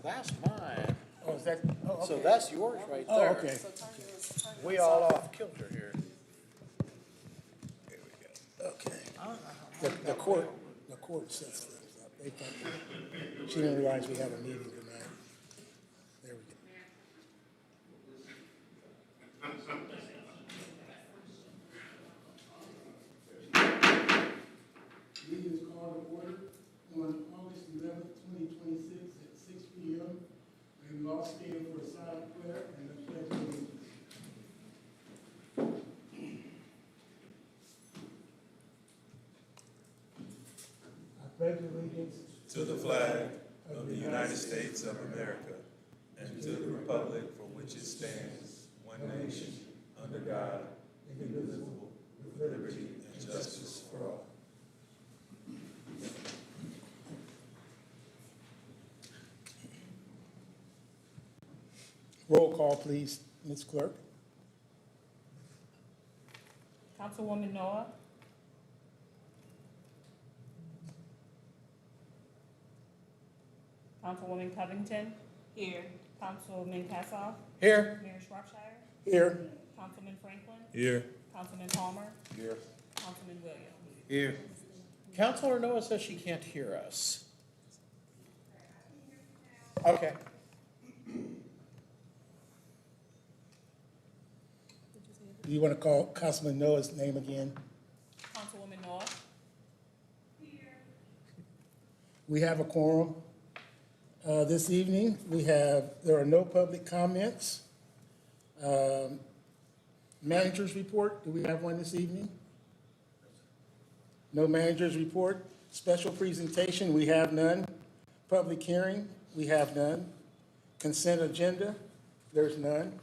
that's mine. Oh, is that, oh, okay. So that's yours right Oh, there. okay. We all off kilter here. There we go. Okay. The court sets things up. They thought, she didn't realize we had a meeting tonight. There we go. Meeting is called to order on August 11th, 2026 at 6 p.m. And law stated for a silent prayer and the pledge of allegiance. I pledge allegiance to the flag of the United States of America and to the republic for which it stands, one nation, under God, indivisible, with liberty and justice for all. Roll call, please, Ms. Clerk. Councilwoman Noah. Councilwoman Covington. Here. Councilman Kassoff. Here. Mayor Shropshire. Here. Councilman Franklin. Here. Councilman Palmer. Here. Councilman Williams. Here. Counselor Noah says she can't hear us. Okay. Do you want to call Councilman Noah's name again? Councilwoman Noah. We have a quorum. This evening, there are no public comments. Manager's report, do we have one this evening? No manager's report. Special presentation, we have none. Public hearing, we have none. Consent agenda, there's none.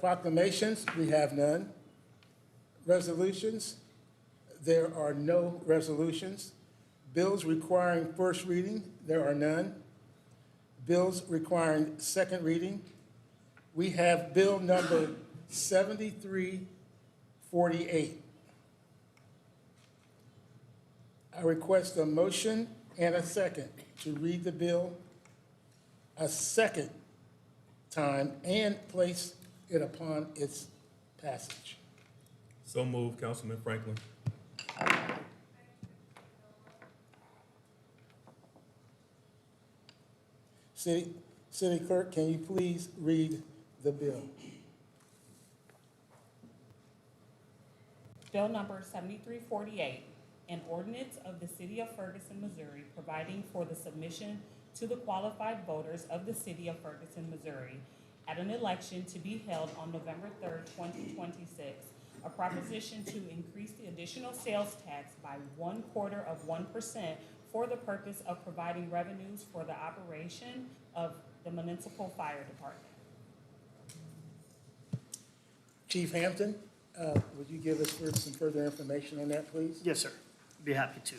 Proclamations, we have none. Resolutions, there are no resolutions. Bills requiring first reading, there are none. Bills requiring second reading. We have bill number 7348. I request a motion and a second to read the bill a second time and place it upon its passage. So moved, Councilman Franklin. City Clerk, can you please read the bill? Bill number 7348, an ordinance of the City of Ferguson, Missouri, providing for the submission to the qualified voters of the City of Ferguson, Missouri, at an election to be held on November 3rd, 2026, a proposition to increase the additional sales tax by 1/4% for the purpose of providing revenues for the operation of the municipal fire department. Chief Hampton, would you give us some further information on that, please? Yes, sir. Be happy to.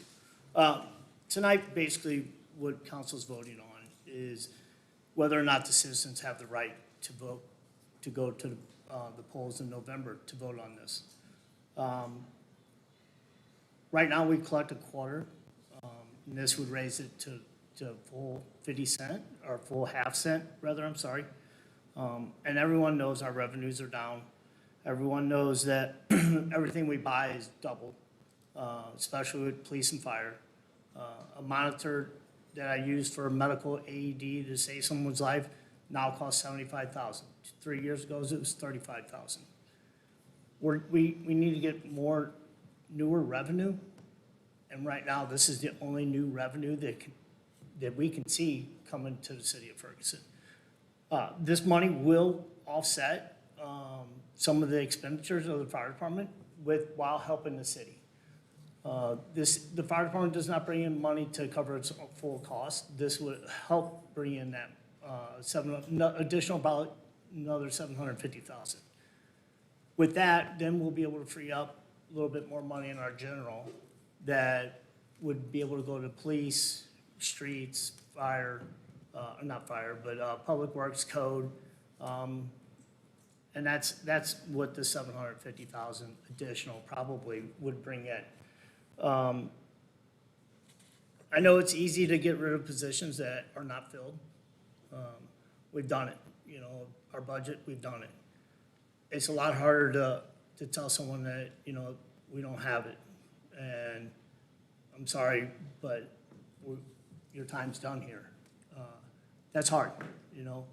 Tonight, basically, what council's voting on is whether or not the citizens have the right to vote, to go to the polls in November to vote on this. Right now, we collect a quarter, and this would raise it to full 50 cent, or full half cent, rather, I'm sorry. And everyone knows our revenues are down. Everyone knows that everything we buy is doubled, especially with police and fire. A monitor that I use for a medical AED to save someone's life now costs $75,000. 3 years ago, it was $35,000. We need to get more newer revenue, and right now, this is the only new revenue that we can see coming to the city of Ferguson. This money will offset some of the expenditures of the fire department while helping the city. The fire department does not bring in money to cover its full cost. This would help bring in that additional about another $750,000. With that, then we'll be able to free up a little bit more money in our general that would be able to go to police, streets, fire, not fire, but public works, code. And that's what the $750,000 additional probably would bring in. I know it's easy to get rid of positions that are not filled. We've done it, you know, our budget, we've done it. It's a lot harder to tell someone that, you know, we don't have it. And I'm sorry, but your time's done here. That's hard, you know,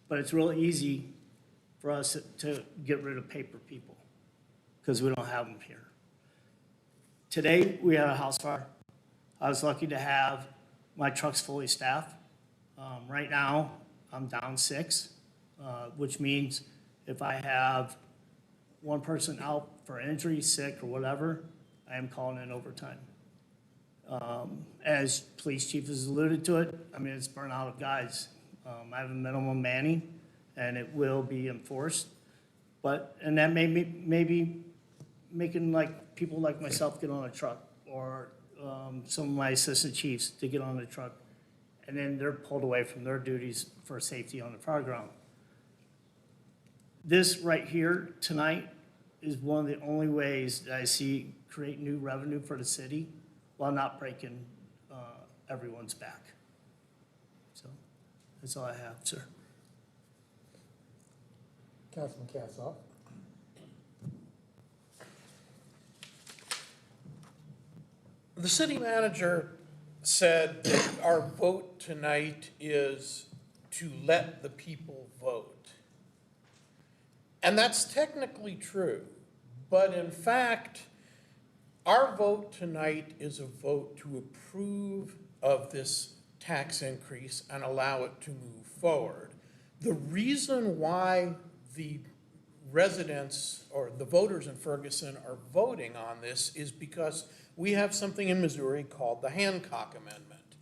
but it's real easy for us to get rid of paper people because we don't have them here. Today, we had a house fire. I was lucky to have my trucks fully staffed. Right now, I'm down 6, which means if I have one person out for injury, sick, or whatever, I am calling in overtime. As police chief has alluded to it, I mean, it's burnout of guys. I have a minimum manning, and it will be enforced. And that may be making like people like myself get on a truck, or some of my assistant chiefs to get on the truck, and then they're pulled away from their duties for safety on the fireground. This right here tonight is one of the only ways that I see create new revenue for the city while not breaking everyone's back. So that's all I have, sir. Councilman Cassoff. The city manager said that our vote tonight is to let the people vote. And that's technically true, but in fact, our vote tonight is a vote to approve of this tax increase and allow it to move forward. The reason why the residents or the voters in Ferguson are voting on this is because we have something in Missouri called the Hancock Amendment.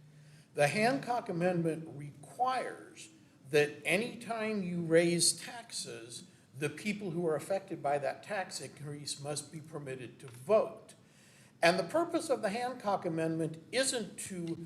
The Hancock Amendment requires that anytime you raise taxes, the people who are affected by that tax increase must be permitted to vote. And the purpose of the Hancock Amendment isn't to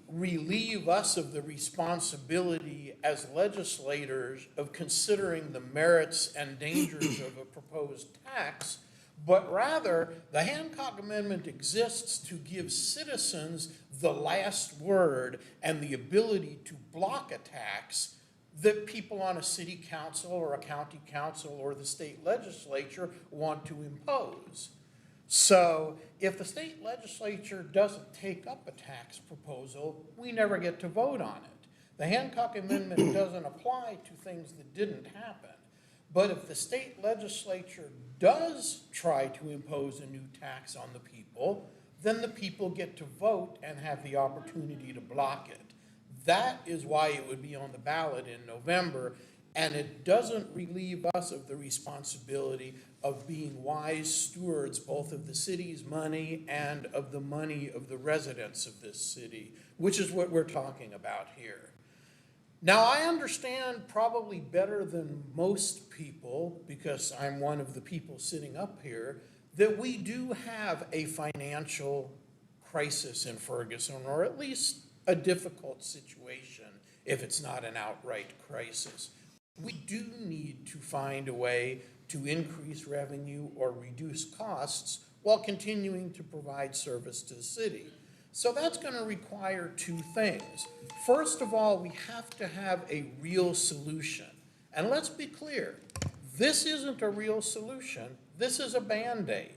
relieve us of the responsibility as legislators of considering the merits and dangers of a proposed tax, but rather the Hancock Amendment exists to give citizens the last word and the ability to block a tax that people on a city council or a county council or the state legislature want to impose. So if the state legislature doesn't take up a tax proposal, we never get to vote on it. The Hancock Amendment doesn't apply to things that didn't happen. But if the state legislature does try to impose a new tax on the people, then the people get to vote and have the opportunity to block it. That is why it would be on the ballot in November, and it doesn't relieve us of the responsibility of being wise stewards both of the city's money and of the money of the residents of this city, which is what we're talking about here. Now, I understand probably better than most people, because I'm one of the people sitting up here, that we do have a financial crisis in Ferguson, or at least a difficult situation if it's not an outright crisis. We do need to find a way to increase revenue or reduce costs while continuing to provide service to the city. So that's going to require 2 things. First of all, we have to have a real solution. And let's be clear, this isn't a real solution. This is a Band-Aid.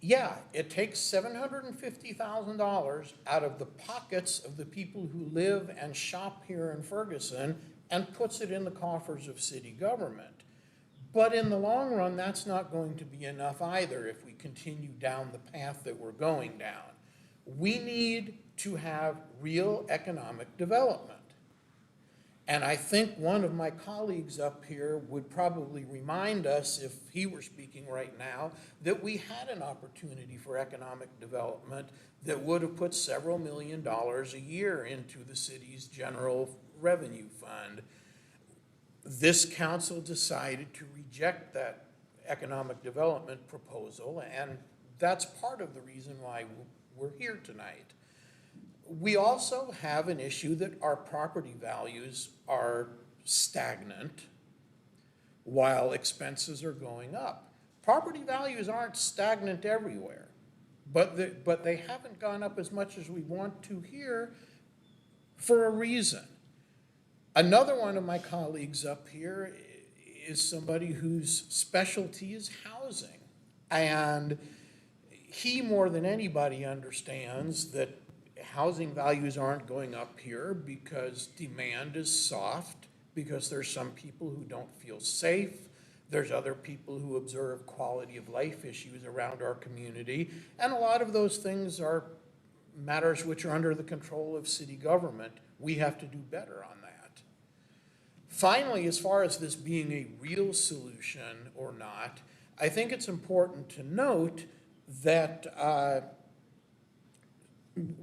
Yeah, it takes $750,000 out of the pockets of the people who live and shop here in Ferguson and puts it in the coffers of city government. But in the long run, that's not going to be enough either if we continue down the path that we're going down. We need to have real economic development. And I think one of my colleagues up here would probably remind us, if he were speaking right now, that we had an opportunity for economic development that would have put several $1 million a year into the city's general revenue fund. This council decided to reject that economic development proposal, and that's part of the reason why we're here tonight. We also have an issue that our property values are stagnant while expenses are going up. Property values aren't stagnant everywhere. but they haven't gone up as much as we want to here for a reason. Another one of my colleagues up here is somebody whose specialty is housing. And he, more than anybody, understands that housing values aren't going up here because demand is soft, because there's some people who don't feel safe. There's other people who observe quality of life issues around our community. And a lot of those things are matters which are under the control of city government. We have to do better on that. Finally, as far as this being a real solution or not, I think it's important to note that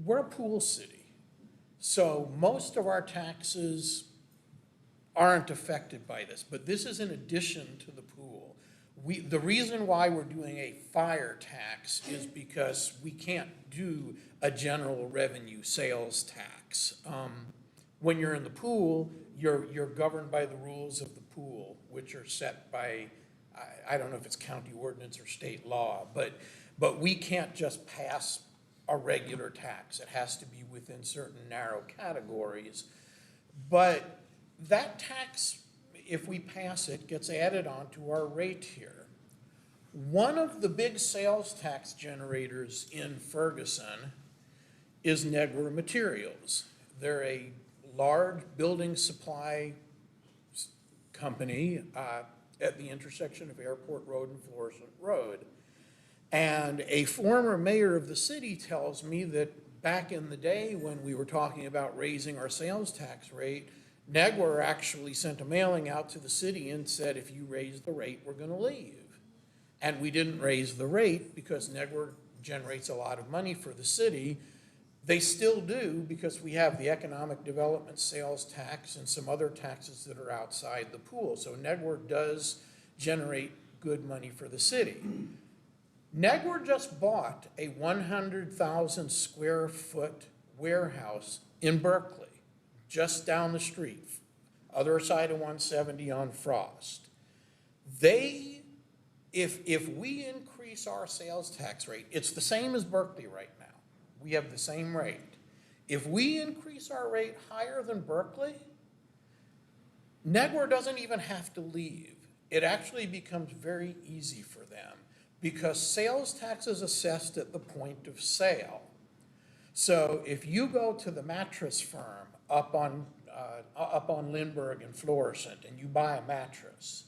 we're a pool city. So most of our taxes aren't affected by this, but this is in addition to the pool. The reason why we're doing a fire tax is because we can't do a general revenue sales tax. When you're in the pool, you're governed by the rules of the pool, which are set by, I don't know if it's county ordinance or state law, but we can't just pass a regular tax. It has to be within certain narrow categories. But that tax, if we pass it, gets added on to our rate here. One of the big sales tax generators in Ferguson is Negro Materials. They're a large building supply company at the intersection of Airport Road and Florissant Road. And a former mayor of the city tells me that back in the day when we were talking about raising our sales tax rate, Negwar actually sent a mailing out to the city and said, if you raise the rate, we're going to leave. And we didn't raise the rate because Negwar generates a lot of money for the city. They still do because we have the economic development sales tax and some other taxes that are outside the pool. So Negwar does generate good money for the city. Negwar just bought a 100,000 square foot warehouse in Berkeley, just down the street, other side of 170 on Frost. If we increase our sales tax rate, it's the same as Berkeley right now. We have the same rate. If we increase our rate higher than Berkeley, Negwar doesn't even have to leave. It actually becomes very easy for them because sales tax is assessed at the point of sale. So if you go to the mattress firm up on Lindbergh and Florissant and you buy a mattress,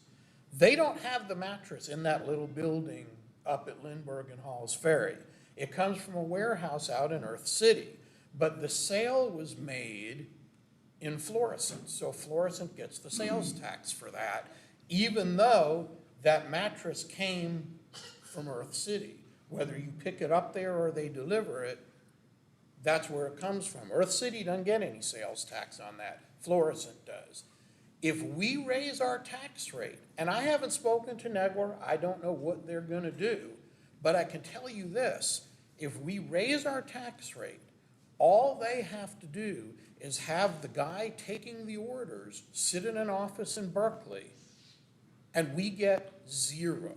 they don't have the mattress in that little building up at Lindbergh and Halls Ferry. It comes from a warehouse out in Earth City, but the sale was made in Florissant, so Florissant gets the sales tax for that, even though that mattress came from Earth City. Whether you pick it up there or they deliver it, that's where it comes from. Earth City doesn't get any sales tax on that. Florissant does. If we raise our tax rate, and I haven't spoken to Negwar, I don't know what they're going to do, but I can tell you this, if we raise our tax rate, all they have to do is have the guy taking the orders sit in an office in Berkeley, and we get zero.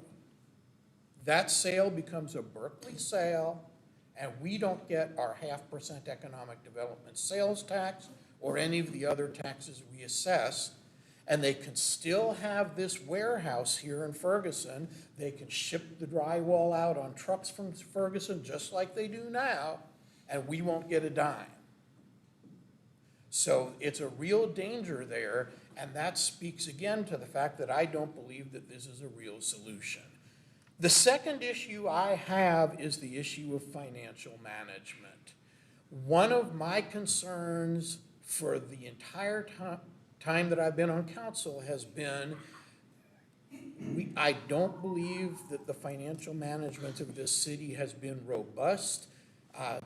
That sale becomes a Berkeley sale, and we don't get our 0.5% economic development sales tax or any of the other taxes we assess. And they can still have this warehouse here in Ferguson. They can ship the drywall out on trucks from Ferguson just like they do now, and we won't get a dime. So it's a real danger there, and that speaks again to the fact that I don't believe that this is a real solution. The second issue I have is the issue of financial management. One of my concerns for the entire time that I've been on council has been, I don't believe that the financial management of this city has been robust.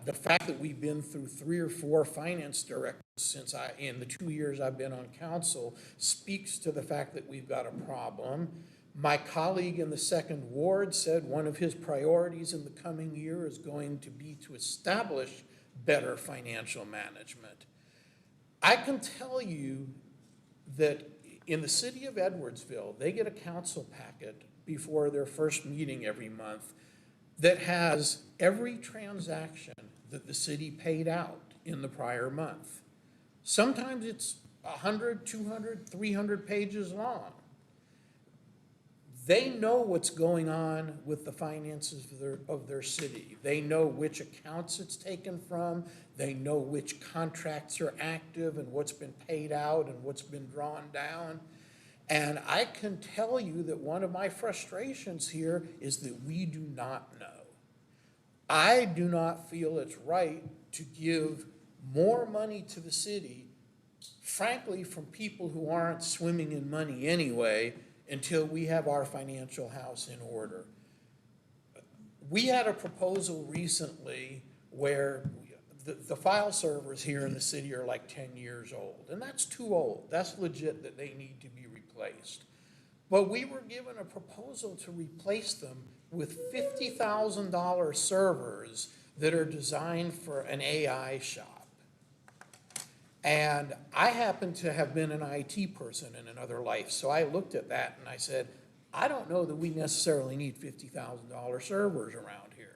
The fact that we've been through 3 or 4 finance directors in the 2 years I've been on council speaks to the fact that we've got a problem. My colleague in the 2nd Ward said one of his priorities in the coming year is going to be to establish better financial management. I can tell you that in the city of Edwardsville, they get a council packet before their first meeting every month that has every transaction that the city paid out in the prior month. Sometimes it's 100, 200, 300 pages long. They know what's going on with the finances of their city. They know which accounts it's taken from. They know which contracts are active and what's been paid out and what's been drawn down. And I can tell you that one of my frustrations here is that we do not know. I do not feel it's right to give more money to the city, frankly, from people who aren't swimming in money anyway, until we have our financial house in order. We had a proposal recently where the file servers here in the city are like 10 years old, and that's too old. That's legit that they need to be replaced. But we were given a proposal to replace them with $50,000 servers that are designed for an AI shop. And I happen to have been an IT person in another life, so I looked at that and I said, I don't know that we necessarily need $50,000 servers around here.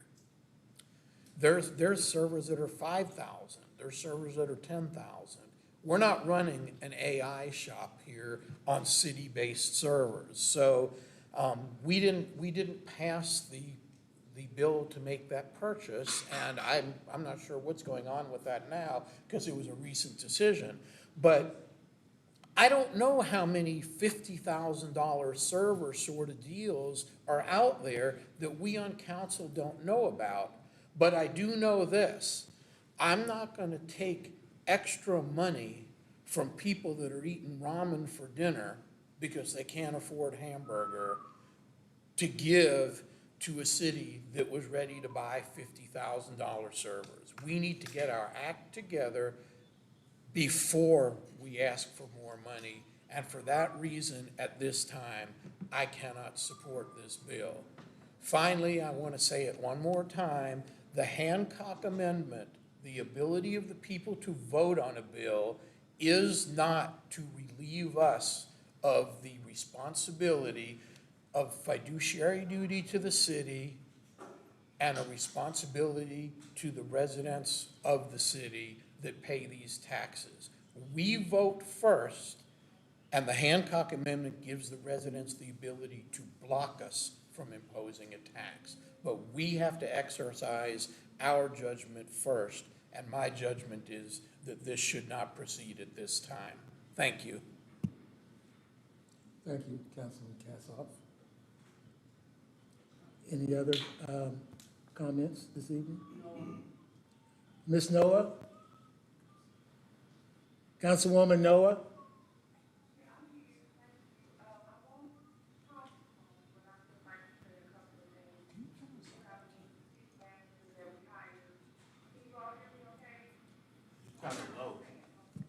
There's servers that are 5,000, there's servers that are 10,000. We're not running an AI shop here on city-based servers. So we didn't pass the bill to make that purchase, and I'm not sure what's going on with that now because it was a recent decision. But I don't know how many $50,000 server sort of deals are out there that we on council don't know about. But I do know this, I'm not going to take extra money from people that are eating ramen for dinner because they can't afford hamburger to give to a city that was ready to buy $50,000 servers. We need to get our act together before we ask for more money. And for that reason, at this time, I cannot support this bill. Finally, I want to say it one more time, the Hancock Amendment, the ability of the people to vote on a bill, is not to relieve us of the responsibility of fiduciary duty to the city and a responsibility to the residents of the city that pay these taxes. We vote first, and the Hancock Amendment gives the residents the ability to block us from imposing a tax. But we have to exercise our judgment first, and my judgment is that this should not proceed at this time. Thank you. Thank you, Councilman Kassoff. Any other comments this evening? Ms. Noah? Councilwoman Noah?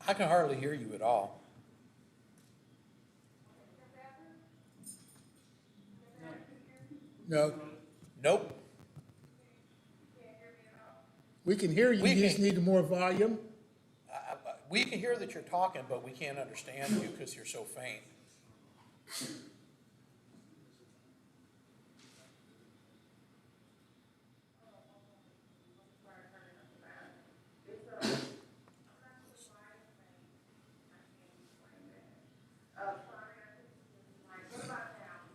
I can hardly hear you at all. No, Nope. we can hear you, We you just can- need more volume. We can hear that you're talking, but we can't understand you because you're so faint.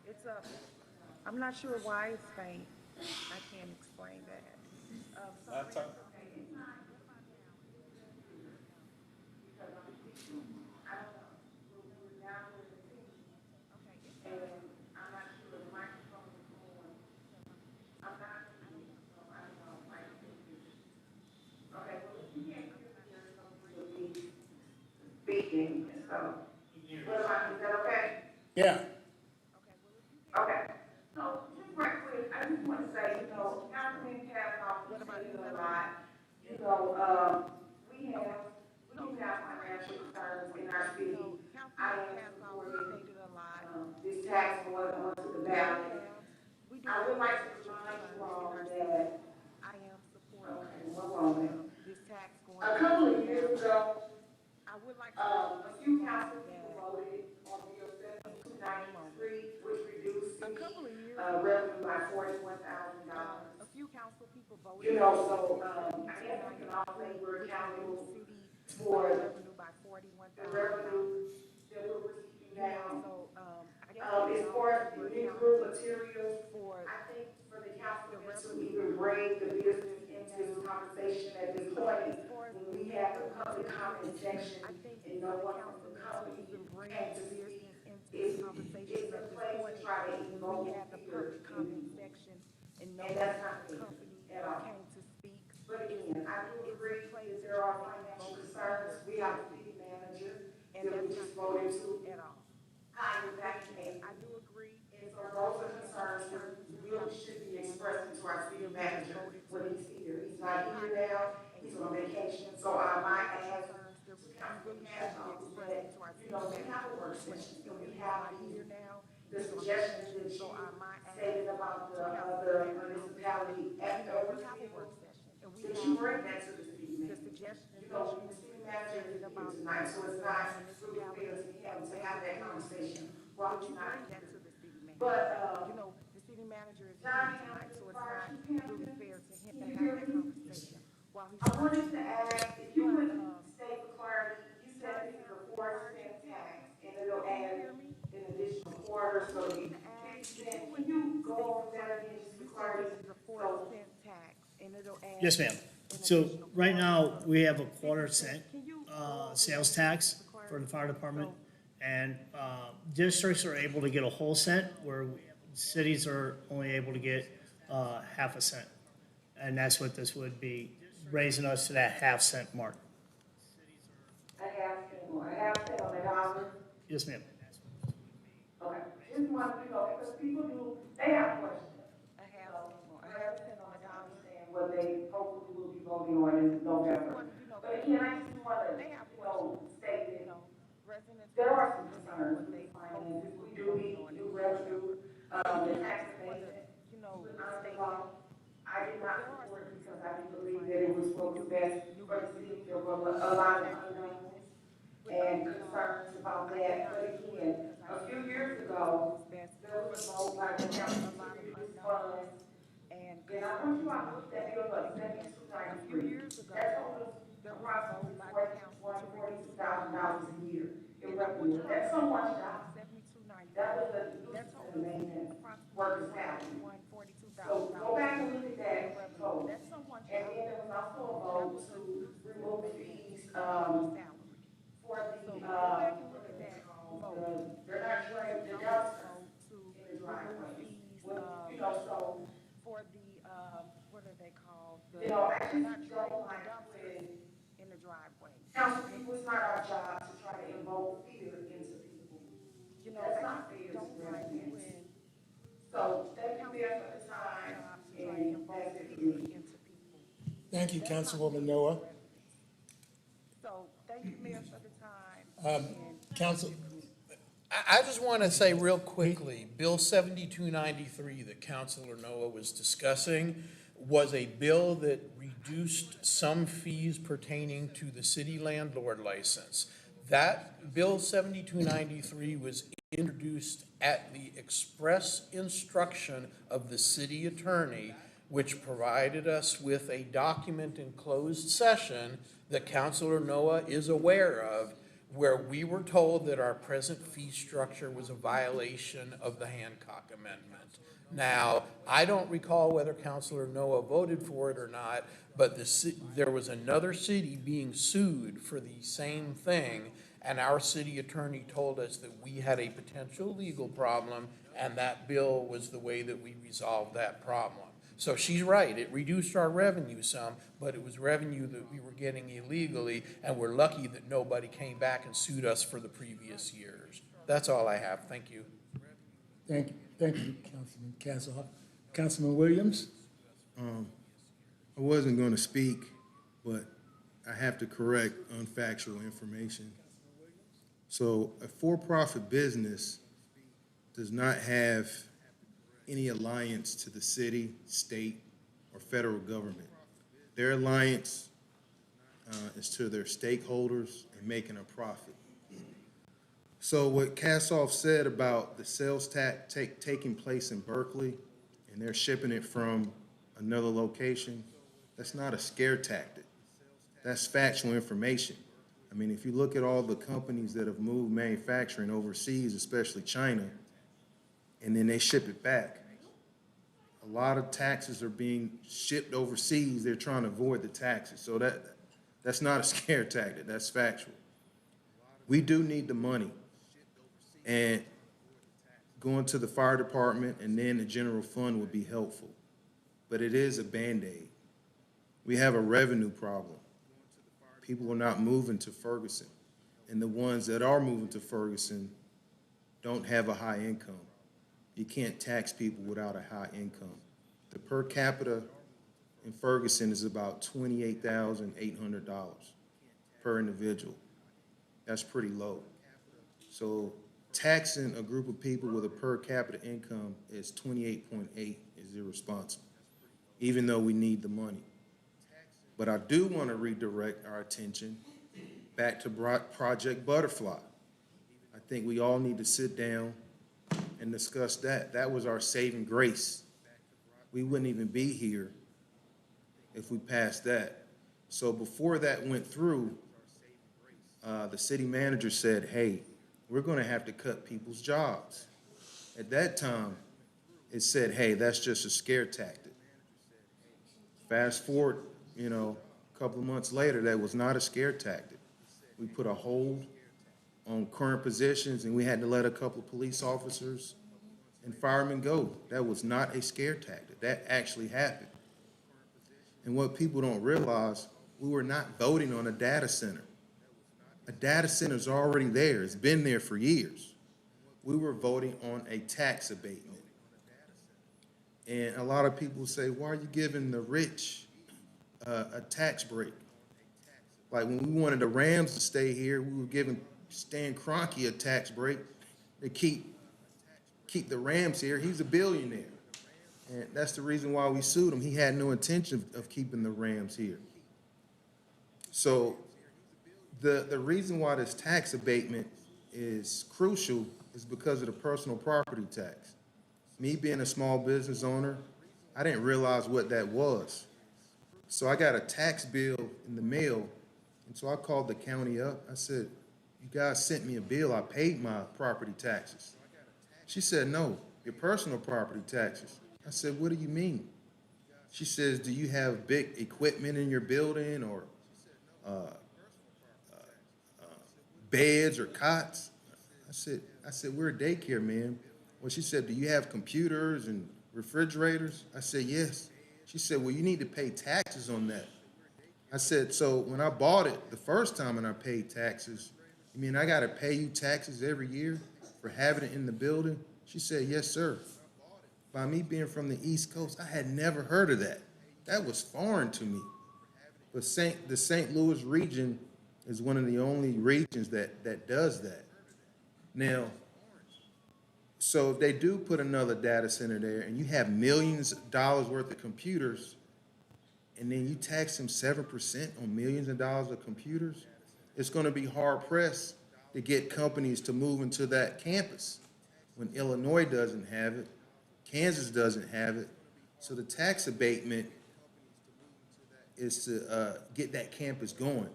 It's up. I'm not sure why it's faint. I can't explain that. Speaking, so, what about, is that okay? Yeah, Okay. So, just right quick, I just want to say, Councilman Castle's stated a lot. We do have financial concerns in our city. I am supporting, this tax going onto the ballot. I would like to remind you all that, I am supporting okay, one moment. this tax going. A couple of years ago, I would like a few council people voted on Bill 7293, which reduced a city couple of years, revenue by $41,000. You know, so, I guess we can all say we're accountable for revenue by the $41,000. revenue that we're receiving You know, now. so, I guess we As can far all as say the we're new accountable materials, for I think for the the councilman to revenue even bring the business into this now. conversation at this As point, far as when the we new have the public comment materials, section I think and for no the one from the councilman to company even bring came the to speak, business into is, the conversation is at a this place to point, try to when invoke we had the fear public in comment people. section and no And one that's from not the fair company at all. came to speak. But again, I do It's a agree place that to there try are to financial invoke concerns. fear We in have a people. city manager And that we that's not just voted to fair at all. hire back in I April. do agree. And so those are concerns that really should be expressed to our city manager when he's here. He's not here now, he's on vacation, so I might ask to Councilman Castro that, you know, we have a work session, and we have the suggestions that you stated about the other municipality at Edwardsville, that you bring that to the city manager. You know, the city manager is here tonight, so it's not really fair to him to have that conversation while he's not here. But, You know, the city manager is here John tonight, Hamilton, so it's Fire not Chief really Hamilton, fair to him can to you have hear that me? conversation while he's I trying wanted to. to ask if you But, would state for clarity, you said this is a 4-cent tax, and it'll add an additional quarter, so you, 50 cents. Can you go over that again, just You for said clarity? this is a So, 4-cent tax, and it'll add. Yes, ma'am. So right now, we have a quarter-cent sales tax for the fire department. And districts are able to get a whole cent, where cities are only able to get half a cent. And that's what this would be, raising us to that half-cent mark. a half cent on the dollar. Yes, ma'am. Okay, just want, you know, because people do, they have questions. A half So, cent more, a half residents cent on want the to dollar. understand what they hopefully will be voting on in November. You know, But again, I just want to, they have you know, state you that know, residents there want are to some understand concerns what with they the hopefully finances. will We be do voting need on new in revenue, November. the tax For the, abatement. you know, With the honest state. law, I did not There are support it some because I didn't concerns believe with that it was finance. what was We do best new for the revenue. city. There were a lot of unknowns With and honest law, concerns about I did that. not But support again, it because I a few didn't years believe ago, it was best there was a vote by the for council a to lot of reduce unknowns funds. and And I want concerns you all to about look that that. bill But up, again, seventy-two a few ninety-three. years ago, That told us there was a vote approximately by the council to reduce $41,000 a year in and I want revenue. you all That's to someone's know job. that 7293, That was the that nuisance told and us maintenance approximately workers' salary. So go $42,000 back and look at that vote. That's someone's And job. then there was also a That vote was a to nuisance remove maintenance fees, salary. for the, So go back and look what at is it that called? vote. They're not trained, the There was dumpsters also a vote to in the remove driveways. fees, When, you know, so, for the, what are they called? you know, I just Not don't train, the like dumpsters when in the driveway. council people, it's not our job to try to invoke fear into people. You know, That's I not just fair to don't like residents. when So, thank you, Mayor, for the it's time, our job to try to and invoke that's it for fear me. into people. Thank you, That's not Councilwoman fair to Noah. residents. So, thank you, Mayor, for the time. And Council, I just want to say real quickly, Bill 7293 that Councilor Noah was discussing was a bill that reduced some fees pertaining to the city landlord license. That Bill 7293 was introduced at the express instruction of the city attorney, which provided us with a document in closed session that Councilor Noah is aware of, where we were told that our present fee structure was a violation of the Hancock Amendment. Now, I don't recall whether Councilor Noah voted for it or not, but there was another city being sued for the same thing, and our city attorney told us that we had a potential legal problem, and that bill was the way that we resolved that problem. So she's right, it reduced our revenue some, but it was revenue that we were getting illegally, and we're lucky that nobody came back and sued us for the previous years. That's all I have, thank you. thank you, Councilman Castle. Councilman Williams? I wasn't going to speak, but I have to correct unfactual information. So a for-profit business does not have any alliance to the city, state, or federal government. Their alliance is to their stakeholders and making a profit. So what Kassoff said about the sales tax taking place in Berkeley, and they're shipping it from another location, that's not a scare tactic. That's factual information. I mean, if you look at all the companies that have moved manufacturing overseas, especially China, and then they ship it back, a lot of taxes are being shipped overseas. They're trying to avoid the taxes. So that's not a scare tactic. That's factual. We do need the money. And going to the fire department and then the general fund would be helpful. But it is a Band-Aid. We have a revenue problem. People are not moving to Ferguson. And the ones that are moving to Ferguson don't have a high income. You can't tax people without a high income. The per capita in Ferguson is about $28,800 per individual. That's pretty low. So taxing a group of people with a per capita income is 28.8 is irresponsible, even though we need the money. But I do want to redirect our attention back to Project Butterfly. I think we all need to sit down and discuss that. That was our saving grace. We wouldn't even be here if we passed that. So before that went through, the city manager said, hey, we're going to have to cut people's jobs. At that time, it said, hey, that's just a scare tactic. Fast forward, a couple of months later, that was not a scare tactic. We put a hold on current positions, and we had to let a couple of police officers and firemen go. That was not a scare tactic. That actually happened. And what people don't realize, we were not voting on a data center. A data center is already there. It's been there for years. We were voting on a tax abatement. And a lot of people say, why are you giving the rich a tax break? Like when we wanted the Rams to stay here, we were giving Stan Kroenke a tax break to keep the Rams here. He's a billionaire. And that's the reason why we sued him. He had no intention of keeping the Rams here. So the reason why this tax abatement is crucial is because of the personal property tax. Me being a small business owner, I didn't realize what that was. So I got a tax bill in the mail, and so I called the county up. I said, you guys sent me a bill. I paid my property taxes. She said, no, your personal property taxes. I said, what do you mean? She says, do you have big equipment in your building or beds or cots? I said, we're a daycare, ma'am. Well, she said, do you have computers and refrigerators? I said, yes. She said, well, you need to pay taxes on that. I said, so when I bought it the first time and I paid taxes, you mean I got to pay you taxes every year for having it in the building? She said, yes, sir. By me being from the East Coast, I had never heard of that. That was foreign to me. But the St. Louis region is one of the only regions that does that. Now, so if they do put another data center there and you have millions of dollars worth of computers, and then you tax them 7% on millions of dollars of computers, it's going to be hard pressed to get companies to move into that campus when Illinois doesn't have it, Kansas doesn't have it. So the tax abatement is to get that campus going.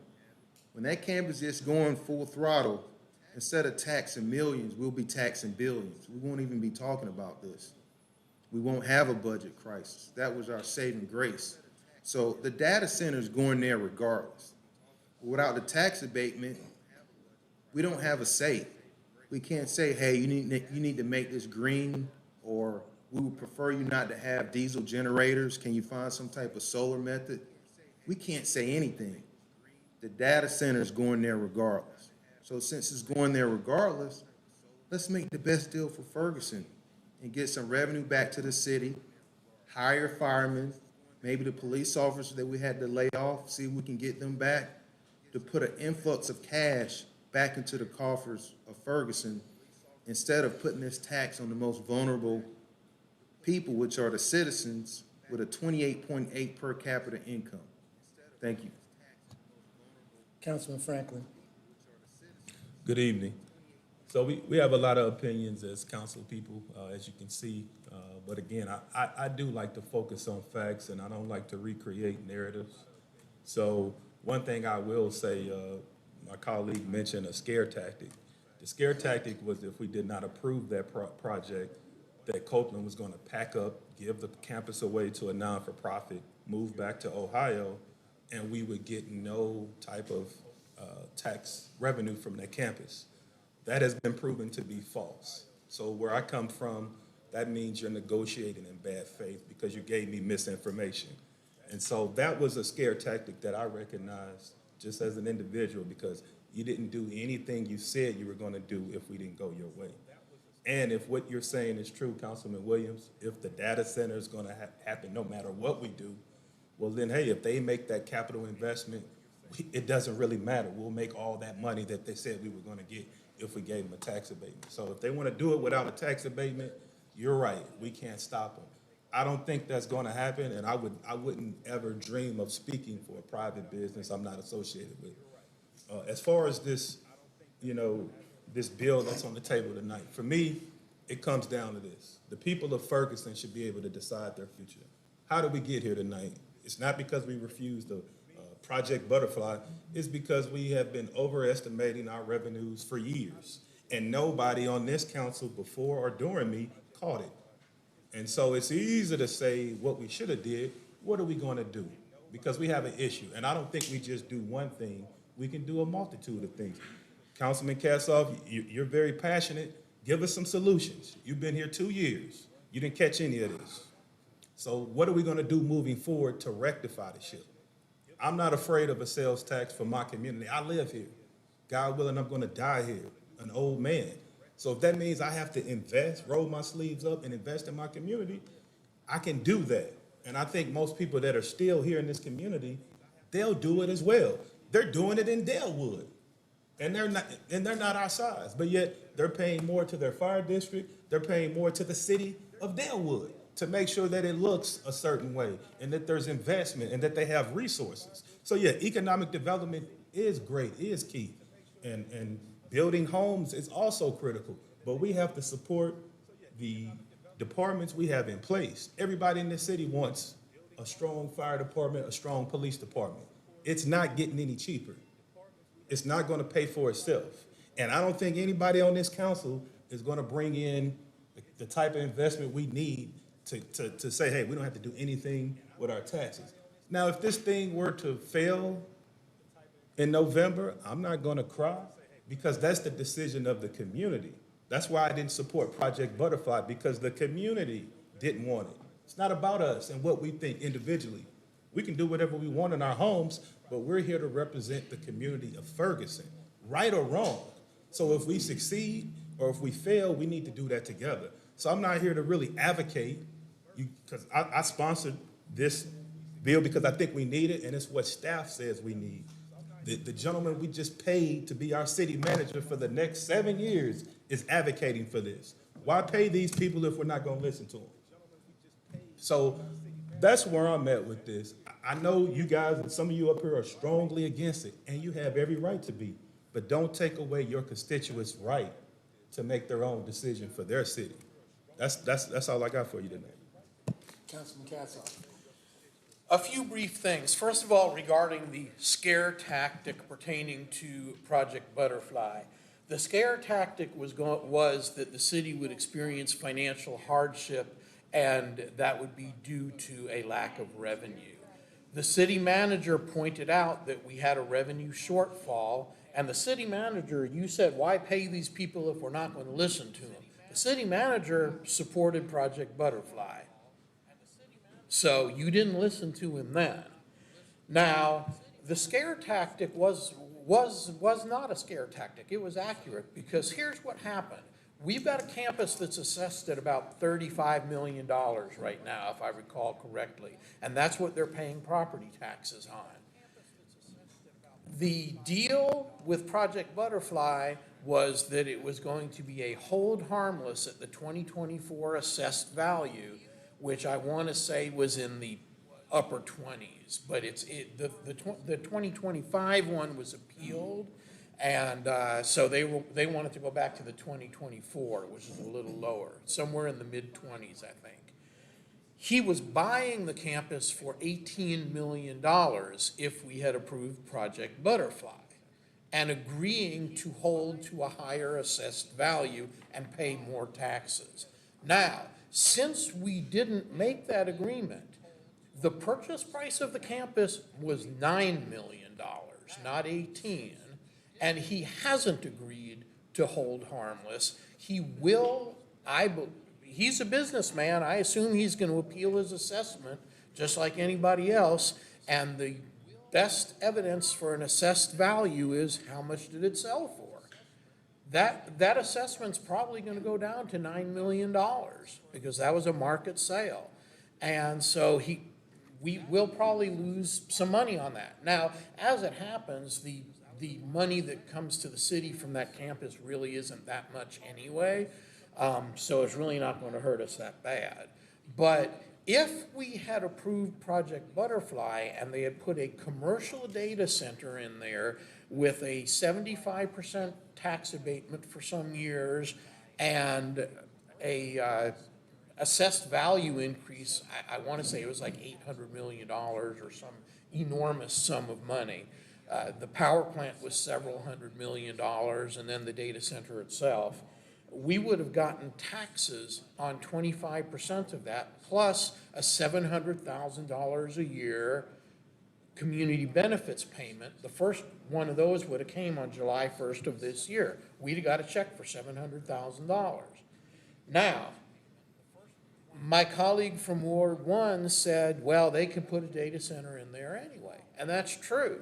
When that campus is going full throttle, instead of taxing millions, we'll be taxing billions. We won't even be talking about this. We won't have a budget crisis. That was our saving grace. So the data center is going there regardless. Without the tax abatement, we don't have a say. We can't say, hey, you need to make this green, or we would prefer you not to have diesel generators. Can you find some type of solar method? We can't say anything. The data center is going there regardless. So since it's going there regardless, let's make the best deal for Ferguson and get some revenue back to the city, hire firemen, maybe the police officers that we had to lay off, see if we can get them back, to put an influx of cash back into the coffers of Ferguson instead of putting this tax on the most vulnerable people, which are the citizens with a 28.8 per capita income. Thank you. Councilman Franklin. Good evening. So we have a lot of opinions as council people, as you can see, But again, I do like to focus on facts, and I don't like to recreate narratives. So one thing I will say, my colleague mentioned a scare tactic. The scare tactic was if we did not approve that project, that Copeland was going to pack up, give the campus away to a non-for-profit, move back to Ohio, and we would get no type of tax revenue from that campus. That has been proven to be false. So where I come from, that means you're negotiating in bad faith because you gave me misinformation. And so that was a scare tactic that I recognized just as an individual, because you didn't do anything you said you were going to do if we didn't go your way. And if what you're saying is true, Councilman Williams, if the data center is going to happen no matter what we do, well then, hey, if they make that capital investment, it doesn't really matter. We'll make all that money that they said we were going to get if we gave them a tax abatement. So if they want to do it without a tax abatement, you're right, we can't stop them. I don't think that's going to happen, and I wouldn't ever dream of speaking for a private business I'm not associated with. As far as this, this bill that's on the table tonight, for me, it comes down to this. The people of Ferguson should be able to decide their future. How did we get here tonight? It's not because we refused the Project Butterfly. It's because we have been overestimating our revenues for years, and nobody on this council before or during me caught it. And so it's easy to say what we should have did. What are we going to do? Because we have an issue, and I don't think we just do one thing. We can do a multitude of things. Councilman Kassoff, you're very passionate. Give us some solutions. You've been here 2 years. You didn't catch any of this. So what are we going to do moving forward to rectify the ship? I'm not afraid of a sales tax for my community. I live here. God willing, I'm going to die here, an old man. So if that means I have to invest, roll my sleeves up and invest in my community, I can do that. And I think most people that are still here in this community, they'll do it as well. They're doing it in Dalewood. And they're not our size, but yet they're paying more to their fire district, they're paying more to the city of Dalewood to make sure that it looks a certain way and that there's investment and that they have resources. So yeah, economic development is great, is key. And building homes is also critical, but we have to support the departments we have in place. Everybody in this city wants a strong fire department, a strong police department. It's not getting any cheaper. It's not going to pay for itself. And I don't think anybody on this council is going to bring in the type of investment we need to say, hey, we don't have to do anything with our taxes. Now, if this thing were to fail in November, I'm not going to cry, because that's the decision of the community. That's why I didn't support Project Butterfly, because the community didn't want it. It's not about us and what we think individually. We can do whatever we want in our homes, but we're here to represent the community of Ferguson, right or wrong. So if we succeed or if we fail, we need to do that together. So I'm not here to really advocate, because I sponsored this bill because I think we need it, and it's what staff says we need. The gentleman we just paid to be our city manager for the next 7 years is advocating for this. Why pay these people if we're not going to listen to them? So that's where I'm at with this. I know you guys, and some of you up here are strongly against it, and you have every right to be, but don't take away your constituents' right to make their own decision for their city. That's all I got for you tonight. Councilman Kassoff. A few brief things. First of all, regarding the scare tactic pertaining to Project Butterfly. The scare tactic was that the city would experience financial hardship, and that would be due to a lack of revenue. The city manager pointed out that we had a revenue shortfall, and the city manager, you said, why pay these people if we're not going to listen to them? The city manager supported Project Butterfly. So you didn't listen to him then. Now, the scare tactic was not a scare tactic. It was accurate, because here's what happened. We've got a campus that's assessed at about $35 million right now, if I recall correctly, and that's what they're paying property taxes on. The deal with Project Butterfly was that it was going to be a hold harmless at the 2024 assessed value, which I want to say was in the upper 20s, but the 2025 one was appealed, and so they wanted to go back to the 2024, which is a little lower, somewhere in the mid-20s, I think. He was buying the campus for $18 million if we had approved Project Butterfly, and agreeing to hold to a higher assessed value and pay more taxes. Now, since we didn't make that agreement, the purchase price of the campus was $9 million, not 18, and he hasn't agreed to hold harmless. He will, he's a businessman, I assume he's gonna appeal his assessment, just like anybody else, and the best evidence for an assessed value is how much did it sell for? That assessment's probably gonna go down to $9 million, because that was a market sale. And so we will probably lose some money on that. Now, as it happens, the money that comes to the city from that campus really isn't that much anyway, so it's really not gonna hurt us that bad. But if we had approved Project Butterfly and they had put a commercial data center in there with a 75% tax abatement for some years and a assessed value increase, I want to say it was like $800 million or some enormous sum of money. The power plant was several $100 million, and then the data center itself. We would have gotten taxes on 25% of that, plus a $700,000 a year community benefits payment. The first one of those would have came on July 1st of this year. We'd have got a check for $700,000. Now, my colleague from Ward 1 said, well, they can put a data center in there anyway, and that's true.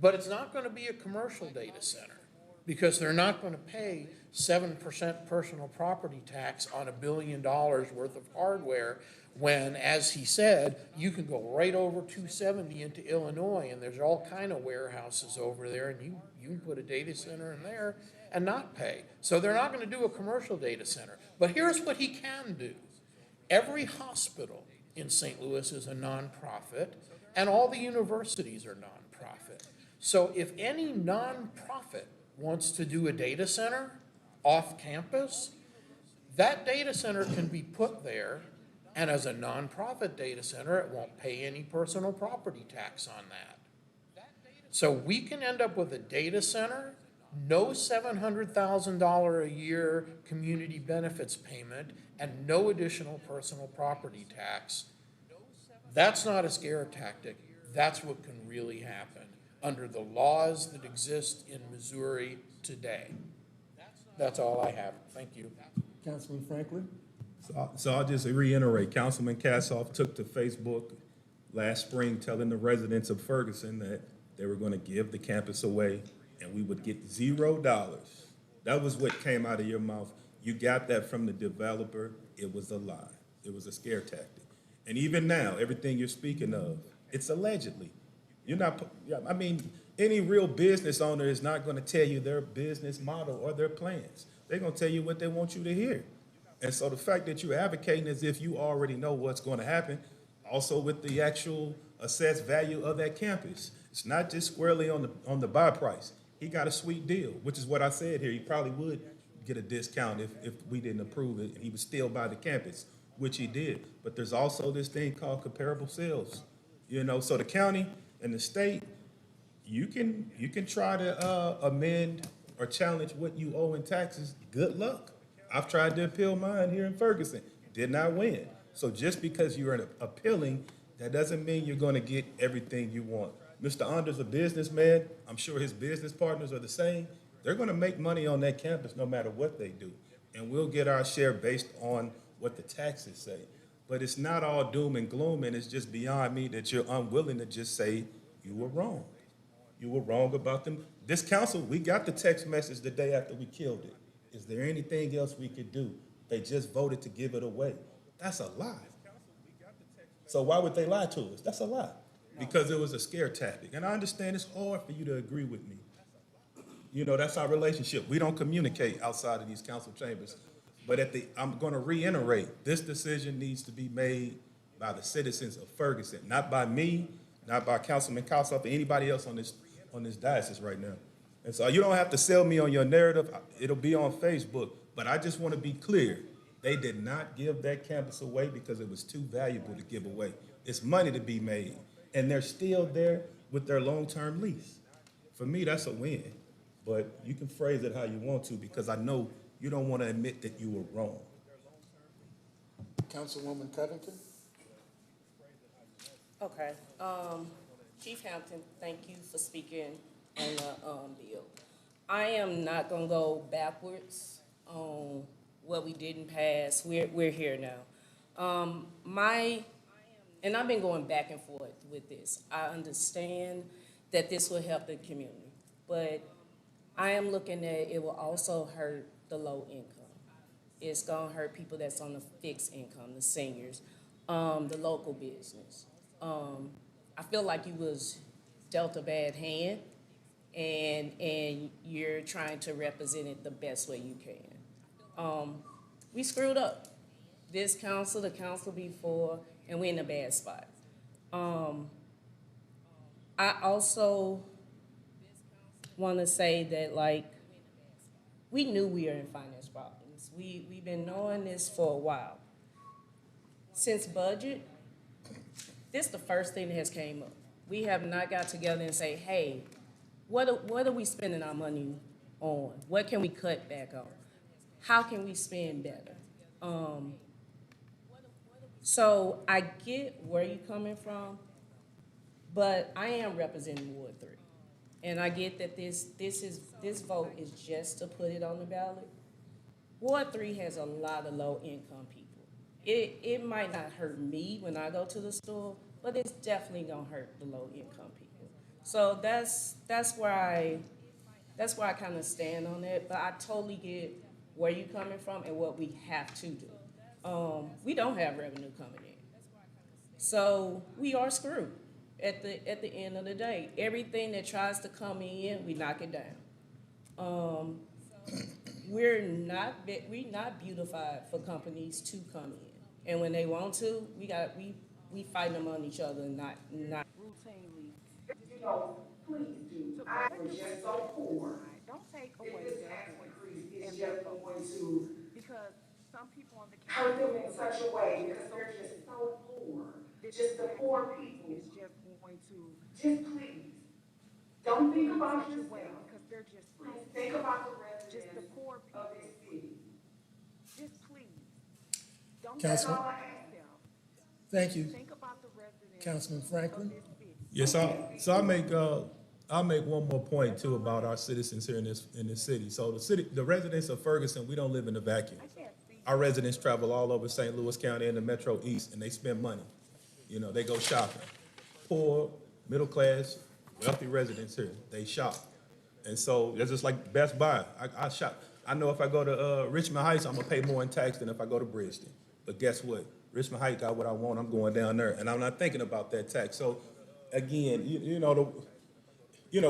But it's not going to be a commercial data center, because they're not going to pay 7% personal property tax on $1 billion worth of hardware when, as he said, you can go right over 270 into Illinois, and there's all kind of warehouses over there, and you can put a data center in there and not pay. So they're not going to do a commercial data center. But here's what he can do. Every hospital in St. Louis is a nonprofit, and all the universities are nonprofit. So if any nonprofit wants to do a data center off campus, that data center can be put there, and as a nonprofit data center, it won't pay any personal property tax on that. So we can end up with a data center, no $700,000 a year community benefits payment, and no additional personal property tax. That's not a scare tactic. That's what can really happen under the laws that exist in Missouri today. That's all I have. Thank you. Councilman Franklin? So I'll just reiterate, Councilman Kassoff took to Facebook last spring telling the residents of Ferguson that they were going to give the campus away and we would get $0. That was what came out of your mouth. You got that from the developer. It was a lie. It was a scare tactic. And even now, everything you're speaking of, it's allegedly. You're not, I mean, any real business owner is not going to tell you their business model or their plans. They're going to tell you what they want you to hear. And so the fact that you're advocating as if you already know what's going to happen, also with the actual assessed value of that campus, it's not just squarely on the buy price. He got a sweet deal, which is what I said here. He probably would get a discount if we didn't approve it, and he would still buy the campus, which he did. But there's also this thing called comparable sales. You know, so the county and the state, you can try to amend or challenge what you owe in taxes. Good luck. I've tried to appeal mine here in Ferguson, did not win. So just because you're appealing, that doesn't mean you're going to get everything you want. Mr. Under's a businessman. I'm sure his business partners are the same. They're going to make money on that campus no matter what they do. And we'll get our share based on what the taxes say. But it's not all doom and gloom, and it's just beyond me that you're unwilling to just say you were wrong. You were wrong about them. This council, we got the text message the day after we killed it. Is there anything else we could do? They just voted to give it away. That's a lie. So why would they lie to us? That's a lie. Because it was a scare tactic. And I understand it's hard for you to agree with me. You know, that's our relationship. We don't communicate outside of these council chambers. But I'm going to reiterate, this decision needs to be made by the citizens of Ferguson, not by me, not by Councilman Kassoff, or anybody else on this diocese right now. And so you don't have to sell me on your narrative. It'll be on Facebook. But I just want to be clear. They did not give that campus away because it was too valuable to give away. It's money to be made, and they're still there with their long-term lease. For me, that's a win, but you can phrase it how you want to, because I know you don't want to admit that you were wrong. Councilwoman Covington? Okay, Chief Hampton, thank you for speaking on the, bill. I am not gonna go backwards on what we didn't pass, we're here now. And I've been going back and forth with this. I understand that this will help the community, but I am looking at it will also hurt the low income. It's gonna hurt people that's on the fixed income, the seniors, the local business. I feel like you was dealt a bad hand, and you're trying to represent it the best way you can. We screwed up. This council, the council before, and we're in a bad spot. I also want to say that, like, we knew we were in finance problems. We've been knowing this for a while. Since budget, this is the first thing that has came up. We have not got together and say, hey, what are we spending our money on? What can we cut back on? How can we spend better? So I get where you're coming from, but I am representing Ward 3. And I get that this vote is just to put it on the ballot. Ward 3 has a lot of low-income people. It might not hurt me when I go to the store, but it's definitely gonna hurt the low-income people. So that's where I kind of stand on it. But I totally get where you're coming from and what we have to do. We don't have revenue coming in, so we are screwed at the end of the day. Everything that tries to come in, we knock it down. We're not beautified for companies to come in, and when they want to, we fight among each other, not Routinely. You know, please do. I was just so poor. Don't take If away this their tax voice. increase is And just going to because some people on the hurt council. them in such a way because they're just so poor. Just the poor people. Is just going to. Just please, don't think about Such a way yourself. because they're just. Please think about the Just the residents poor people. of this city. Just please. Don't. That's Councilman, all I have. thank you. Think about the residents. Councilman Franklin? Of this city. Yes, so I'll make one more point too about our citizens here in this city. So the residents of Ferguson, we don't live in a vacuum. I can't speak. Our residents travel all over St. Louis County and the Metro East, and they spend money. You know, they go shopping. Poor, middle class, wealthy residents here, they shop. And so it's just like Best Buy. I shop. I know if I go to Richmond Heights, I'm gonna pay more in tax than if I go to Bridgeton. But guess what? Richmond Heights got what I want. I'm going down there, and I'm not thinking about that tax. So, again, you know,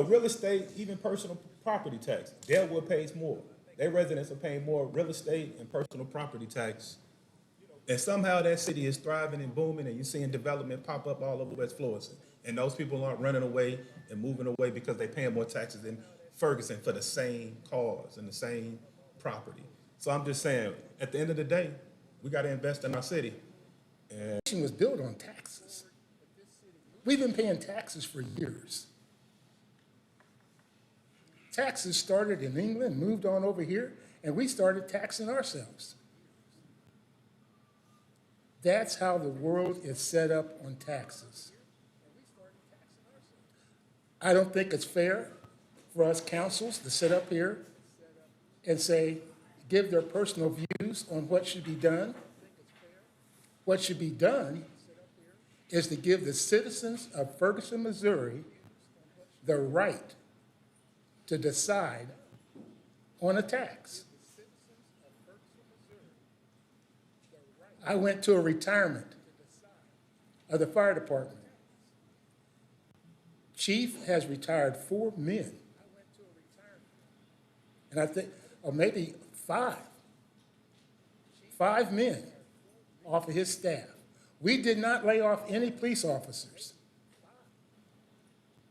real estate, even personal property tax. Delwood pays more. Their residents are paying more real estate and personal property tax. And somehow that city is thriving and booming, and you're seeing development pop up all over West Florissant. And those people aren't running away and moving away because they're paying more taxes than Ferguson for the same cause and the same property. So I'm just saying, at the end of the day, we got to invest in our city. Nation was built on taxes. We've been paying taxes for years. Taxes started in England, moved on over here, and we started taxing ourselves. That's how the world is set up on taxes. I don't think it's fair for us councils to sit up here and say, give their personal views on what should be done. What should be done is to give the citizens of Ferguson, Missouri, the right to decide on a tax. I went to a retirement of the fire department. Chief has retired 4 men. And I think, or maybe 5. 5 men off of his staff. We did not lay off any police officers.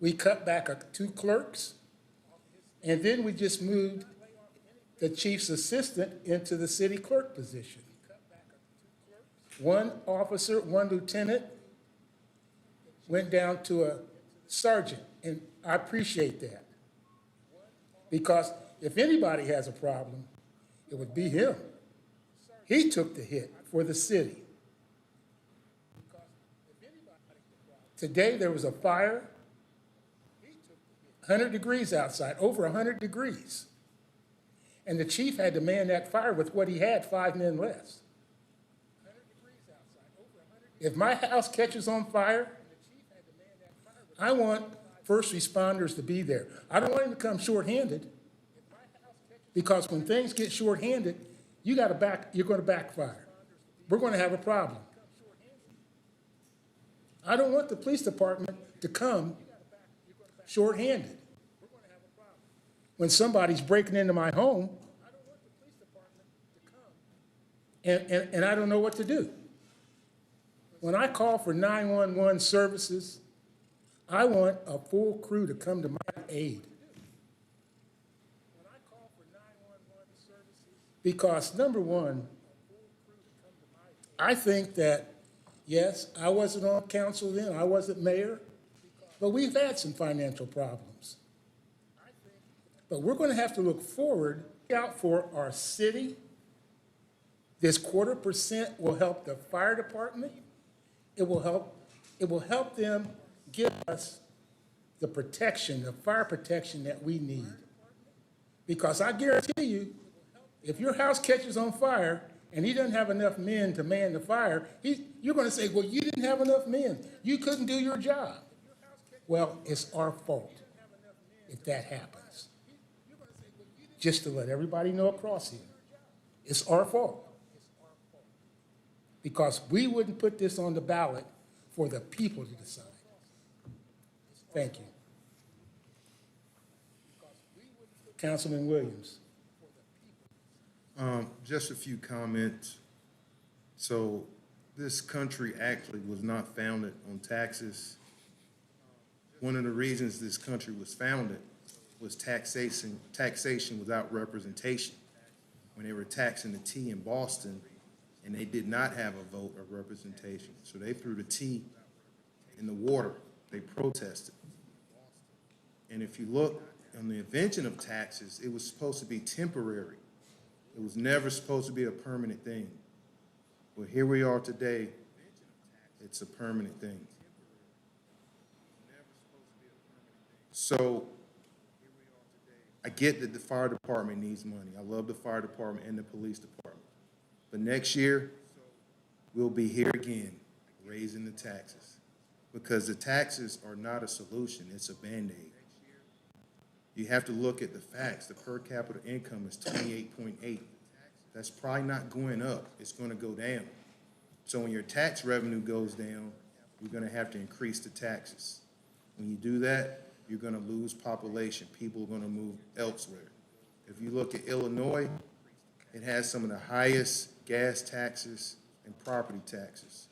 We cut back 2 clerks, and then we just moved the chief's assistant into the city clerk position. one officer, one lieutenant, went down to a sergeant, and I appreciate that. Because if anybody has a problem, it would be him. He took the hit for the city. Today, there was a fire, 100 degrees outside, over 100 degrees. And the chief had to man that fire with what he had, 5 men less. If my house catches on fire, I want first responders to be there. I don't want them to come shorthanded, because when things get shorthanded, you're going to backfire. We're going to have a problem. I don't want the police department to come shorthanded. When somebody's breaking into my home, and I don't know what to do. When I call for 911 services, I want a full crew to come to my aid. Because number one, I think that, yes, I wasn't on council then, I wasn't mayor, but we've had some financial problems. But we're going to have to look forward, out for our city. This 0.25% will help the fire department. It will help them give us the protection, the fire protection that we need. Because I guarantee you, if your house catches on fire and he doesn't have enough men to man the fire, you're going to say, well, you didn't have enough men. You couldn't do your job. Well, it's our fault if that happens. Just to let everybody know across here, it's our fault. Because we wouldn't put this on the ballot for the people to decide. Thank you. Councilman Williams. Just a few comments. So this country actually was not founded on taxes. One of the reasons this country was founded was taxation without representation. When they were taxing the tea in Boston, and they did not have a vote of representation. So they threw the tea in the water. They protested. And if you look on the invention of taxes, it was supposed to be temporary. It was never supposed to be a permanent thing. Well, here we are today. It's a permanent thing. So I get that the fire department needs money. I love the fire department and the police department. But next year, we'll be here again, raising the taxes. Because the taxes are not a solution, it's a Band-Aid. You have to look at the facts. The per capita income is 28.8. That's probably not going up, it's gonna go down. So when your tax revenue goes down, you're gonna have to increase the taxes. When you do that, you're gonna lose population. People are gonna move elsewhere. If you look at Illinois, it has some of the highest gas taxes and property taxes.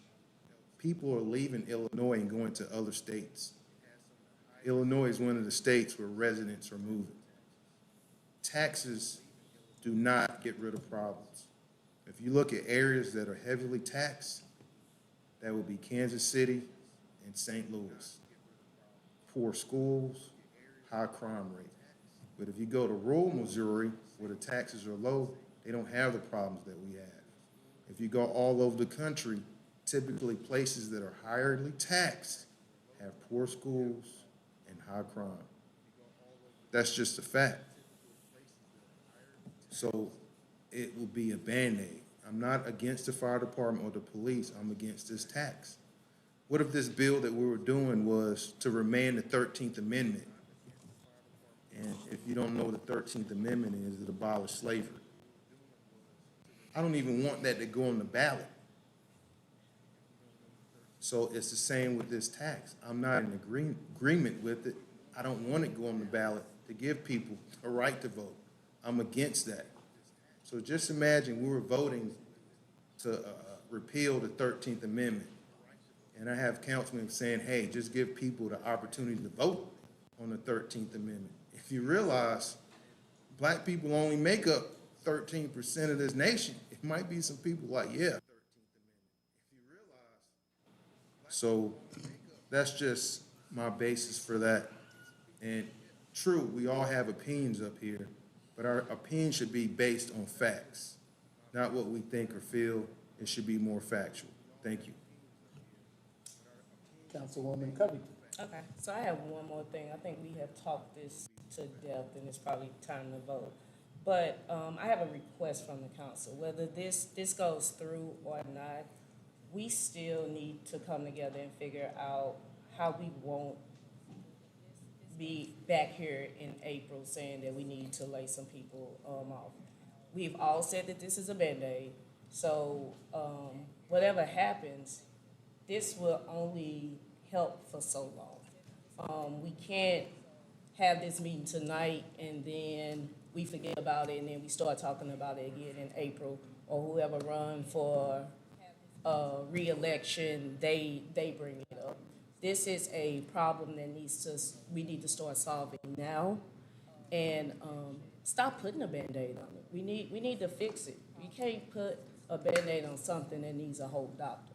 People are leaving Illinois and going to other states. Illinois is one of the states where residents are moving. Taxes do not get rid of problems. If you look at areas that are heavily taxed, that would be Kansas City and St. Louis. Poor schools, high crime rate. But if you go to rural Missouri, where the taxes are low, they don't have the problems that we have. If you go all over the country, typically places that are highly taxed have poor schools and high crime. That's just a fact. So it will be a Band-Aid. I'm not against the fire department or the police, I'm against this tax. What if this bill that we were doing was to remand the 13th Amendment? And if you don't know what the 13th Amendment is, it abolished slavery. I don't even want that to go on the ballot. So it's the same with this tax. I'm not in agreement with it. I don't want it to go on the ballot to give people a right to vote. I'm against that. So just imagine we were voting to repeal the 13th Amendment. And I have councilmen saying, hey, just give people the opportunity to vote on the 13th Amendment. If you realize black people only make up 13% of this nation, it might be some people like, yeah, 13th Amendment. So that's just my basis for that. And true, we all have opinions up here, but our opinion should be based on facts, not what we think or feel. It should be more factual. Thank you. Councilwoman Covington. Okay, so I have one more thing. I think we have talked this to death, and it's probably time to vote. But I have a request from the council. Whether this goes through or not, we still need to come together and figure out how we won't be back here in April saying that we need to lay some people off. We've all said that this is a Band-Aid, so whatever happens, this will only help for so long. We can't have this meeting tonight and then we forget about it and then we start talking about it again in April, or whoever run for re-election, they bring it up. This is a problem that we need to start solving now, and stop putting a Band-Aid on it. We need to fix it. You can't put a Band-Aid on something that needs a whole doctor.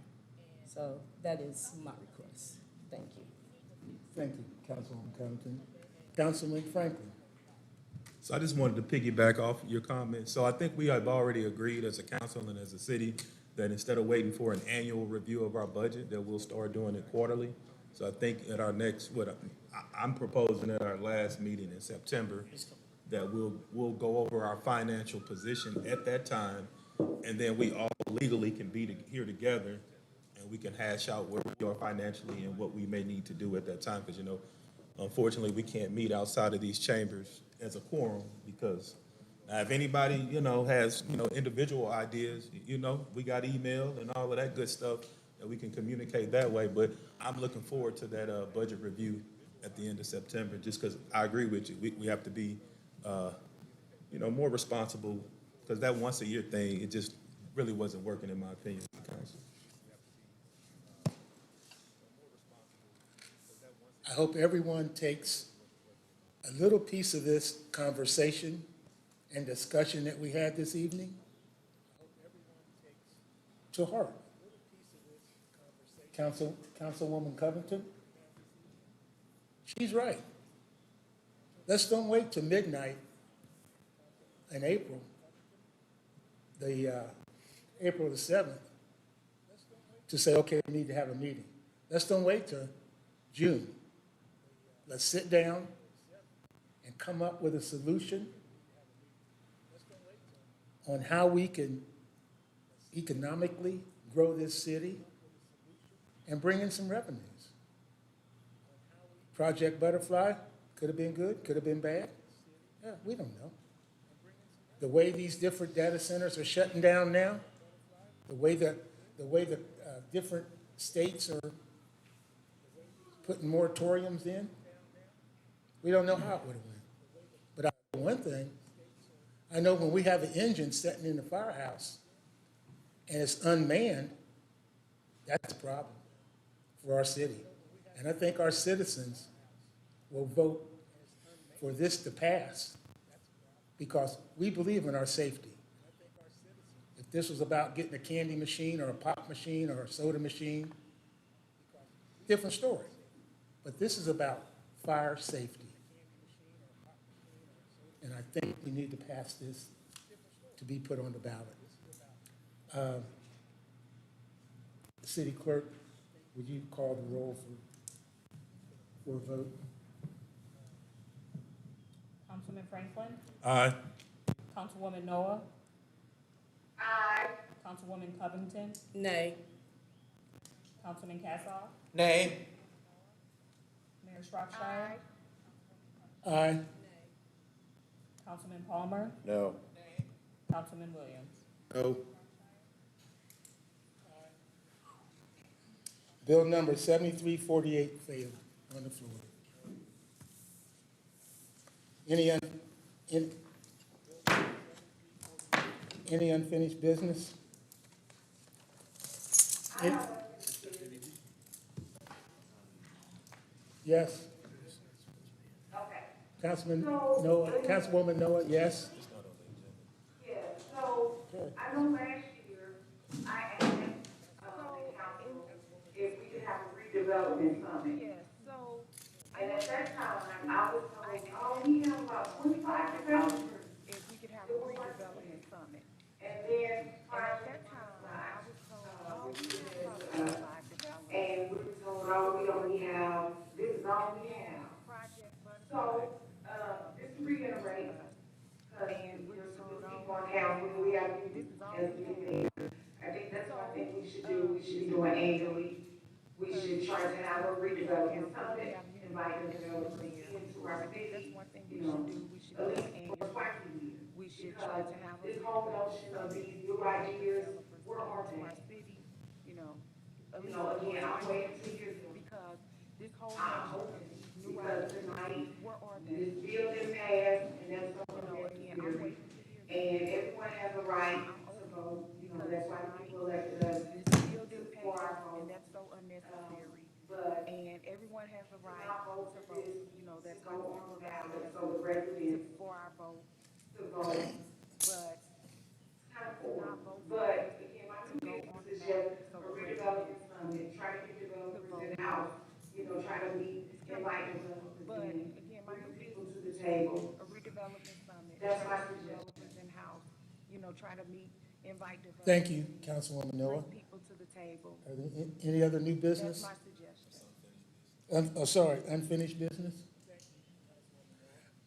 So that is my request. Thank you. Thank you, Councilwoman Covington. Councilman Franklin. So I just wanted to piggyback off your comment. So I think we have already agreed as a council and as a city that instead of waiting for an annual review of our budget, that we'll start doing it quarterly. So I think at our next, I'm proposing at our last meeting in September, that we'll go over our financial position at that time, and then we all legally can be here together, and we can hash out where we are financially and what we may need to do at that time. Because, unfortunately, we can't meet outside of these chambers as a quorum, because if anybody, has, individual ideas, we got email and all of that good stuff that we can communicate that way. But I'm looking forward to that budget review at the end of September, just because I agree with you. We have to be, more responsible, because that once a year thing, it just really wasn't working in my opinion. I hope everyone takes a little piece of this conversation and discussion that we had this evening to heart. Councilwoman Covington, she's right. Let's don't wait till midnight in April, April the 7th, to say, okay, we need to have a meeting. Let's don't wait till June. Let's sit down and come up with a solution on how we can economically grow this city and bring in some revenues. Project Butterfly could have been good, could have been bad. Yeah, we don't know. The way these different data centers are shutting down now, the way the different states are putting moratoriums in, we don't know how it would have went. But I know one thing, I know when we have an engine sitting in the firehouse and it's unmanned, that's a problem for our city. And I think our citizens will vote for this to pass because we believe in our safety. If this was about getting a candy machine or a pop machine or a soda machine, different story. But this is about fire safety. And I think we need to pass this to be put on the ballot. City Clerk, would you call the roll for a vote? Councilman Franklin? Aye. Councilwoman Noah? Aye. Councilwoman Covington? Nay. Councilman Cassoff? Nay. Mayor Shropshire? Aye. Councilman Palmer? No. Councilman Williams? No. Bill number 7348 failed on the floor. Any unfinished business? Yes. Okay. Councilwoman Noah, yes? Yeah, so, I know last year, I asked, the council if we could have a redevelopment summit. Yes, so. And at that time, I was told, oh, we have about 25 developers. If we could have a redevelopment summit. And then And at that time, I was told, oh, we have about 25 developers. and we were told, oh, we only have, this is all we have. Project funding. So, just to reiterate, And we were told, people on council, we have, as we do. I think that's what I think we should do, we should be doing annually. We should try to have a redevelopment summit, invite the developers into our that's city, one thing we you know, should do, we should at do least an once, annual. twice a year. We should try to have a. This whole notion of these new ideas, where are To our they? city, you know. You know, again, I'm waiting to hear them. Because this whole I'm notion of hoping, these new because ideas, tonight, where are they? this bill is passed, and that's something You know, that's again, I'm here. waiting to hear. And everyone has a right to vote, you know, that's why people elected us. This bill didn't For our pass, vote. and that's so unnecessary. But And everyone has a right our vote to for vote, this, you know, that's go going to on the be ballot, provided so the residents for our vote. to vote. But Kind of for, but again, my two things is just a redevelopment summit, try to get developers in the house, you know, try to meet, invite developers But in, again, my bring new people business to the table. a redevelopment summit. That's try my to get suggestion. developers in-house, you know, try to meet, invite developers. Thank you, Councilwoman Miller. Bring people to the table. Are there any other new That's business? my suggestion. Unfinished business?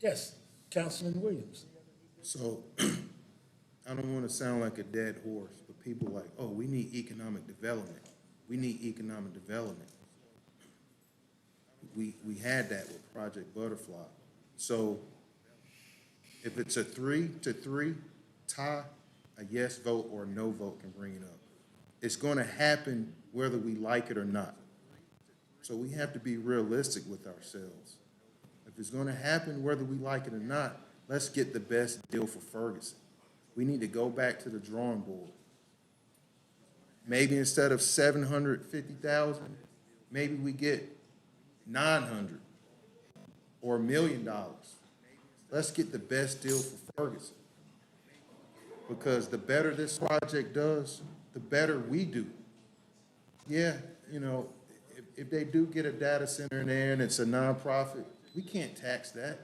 Yes, Councilman Williams. So, I don't want to sound like a dead horse, but people are like, oh, we need economic development. We need economic development. We had that with Project Butterfly. So, if it's a 3-3 tie, a yes vote or a no vote can bring it up. It's going to happen whether we like it or not. So we have to be realistic with ourselves. If it's going to happen whether we like it or not, let's get the best deal for Ferguson. We need to go back to the drawing board. Maybe instead of 750,000, maybe we get 900 or $1 million. Let's get the best deal for Ferguson. Because the better this project does, the better we do. Yeah, you know, if they do get a data center in there and it's a nonprofit, we can't tax that.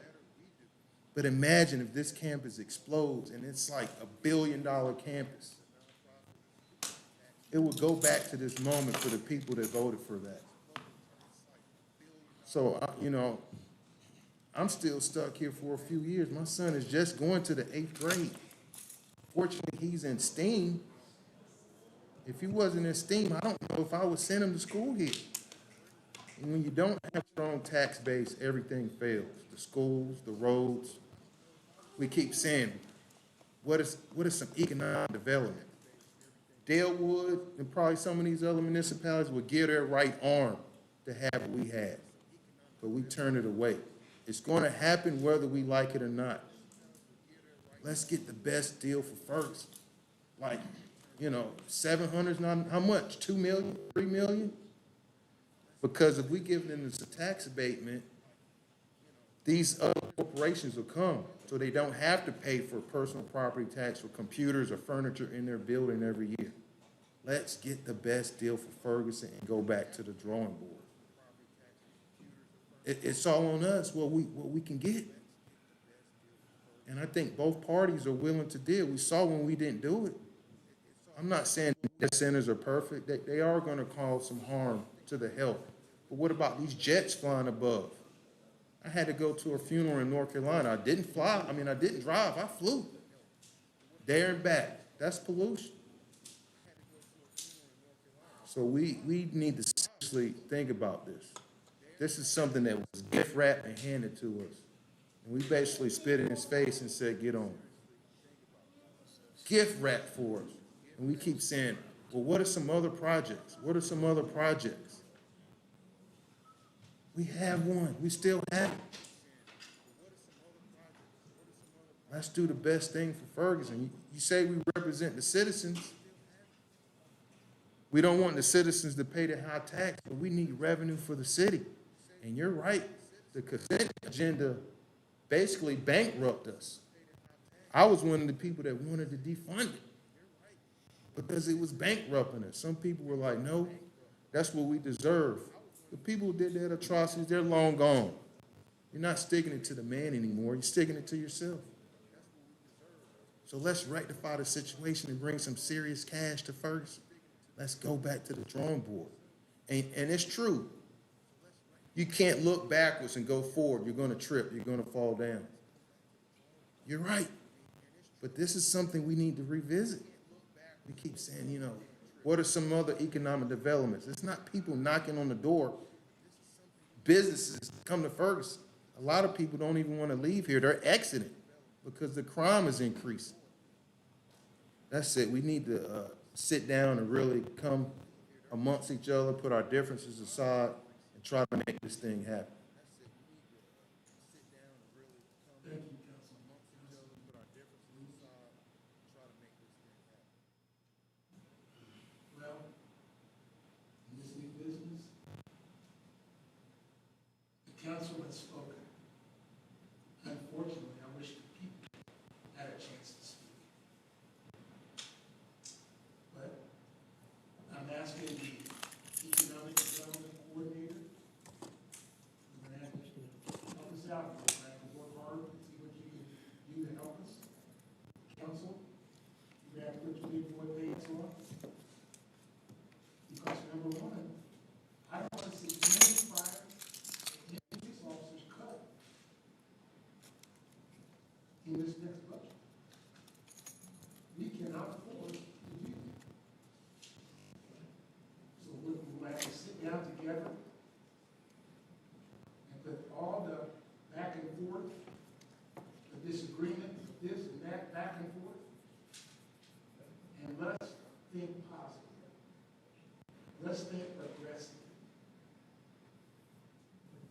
But imagine if this campus explodes and it's like $1 billion campus. It would go back to this moment for the people that voted for that. So, you know, I'm still stuck here for a few years. My son is just going to the 8th grade. Fortunately, he's in STEAM. If he wasn't in STEAM, I don't know if I would send him to school here. And when you don't have a strong tax base, everything fails. The schools, the roads. We keep saying, what is some economic development? Dalewood and probably some of these other municipalities would give their right arm to have what we had, but we turn it away. It's going to happen whether we like it or not. Let's get the best deal for Ferguson. Like, you know, 700 is not, how much? 2 million, 3 million? Because if we give them this tax abatement, these other corporations will come, so they don't have to pay for personal property tax for computers or furniture in their building every year. Let's get the best deal for Ferguson and go back to the drawing board. It's all on us what we can get. And I think both parties are willing to deal. We saw when we didn't do it. I'm not saying the centers are perfect. They are going to cause some harm to the health. But what about these jets flying above? I had to go to a funeral in North Carolina. I didn't drive, I flew. There and back. That's pollution. So we need to seriously think about this. This is something that was gift wrapped and handed to us. And we basically spit in his face and said, get on it. Gift wrapped for us. And we keep saying, well, what are some other projects? What are some other projects? We have one. We still have it. Let's do the best thing for Ferguson. You say we represent the citizens. We don't want the citizens to pay the high tax, but we need revenue for the city. And you're right. The consent agenda basically bankrupted us. I was one of the people that wanted to defund it because it was bankrupting us. Some people were like, no, that's what we deserve. The people who did that atrocities, they're long gone. You're not sticking it to the man anymore, you're sticking it to yourself. So let's rectify the situation and bring some serious cash to Ferguson. Let's go back to the drawing board. And it's true. You can't look backwards and go forward. You're gonna trip, you're gonna fall down. You're right. But this is something we need to revisit. We keep saying, you know, what are some other economic developments? It's not people knocking on the door. Businesses come to Ferguson. A lot of people don't even want to leave here. They're exiting because the crime is increasing. That's it. We need to sit down and really come amongst each other, put our differences aside, and try to make this thing happen. Thank you, Councilman. Well, in this new business, the council has spoken. Unfortunately, I wish the people had a chance to speak. But I'm asking the economic development coordinator, we're gonna have to help us out. We're gonna have to work hard to see what you can do to help us. Council, you have to put your big boy pants on. Because number one, I don't want to see any fire, any police officers cut in this next budget. We cannot afford to do that. So we'll have to sit down together and put all the back and forth, the disagreement, this and that, back and forth, and let's think positive. Let's think progressive.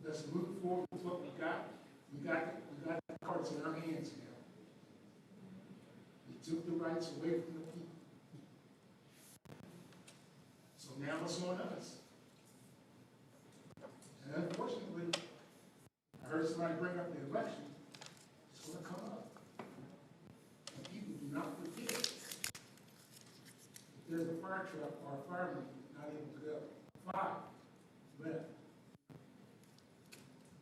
Let's move forward with what we got. We got the cards in our hands now. We took the rights away from the people. So now it's on us. And unfortunately, I heard somebody bring up the election. It's going to come up. And people do not forget. If there's a fire truck or a fireman not able to go, 5 left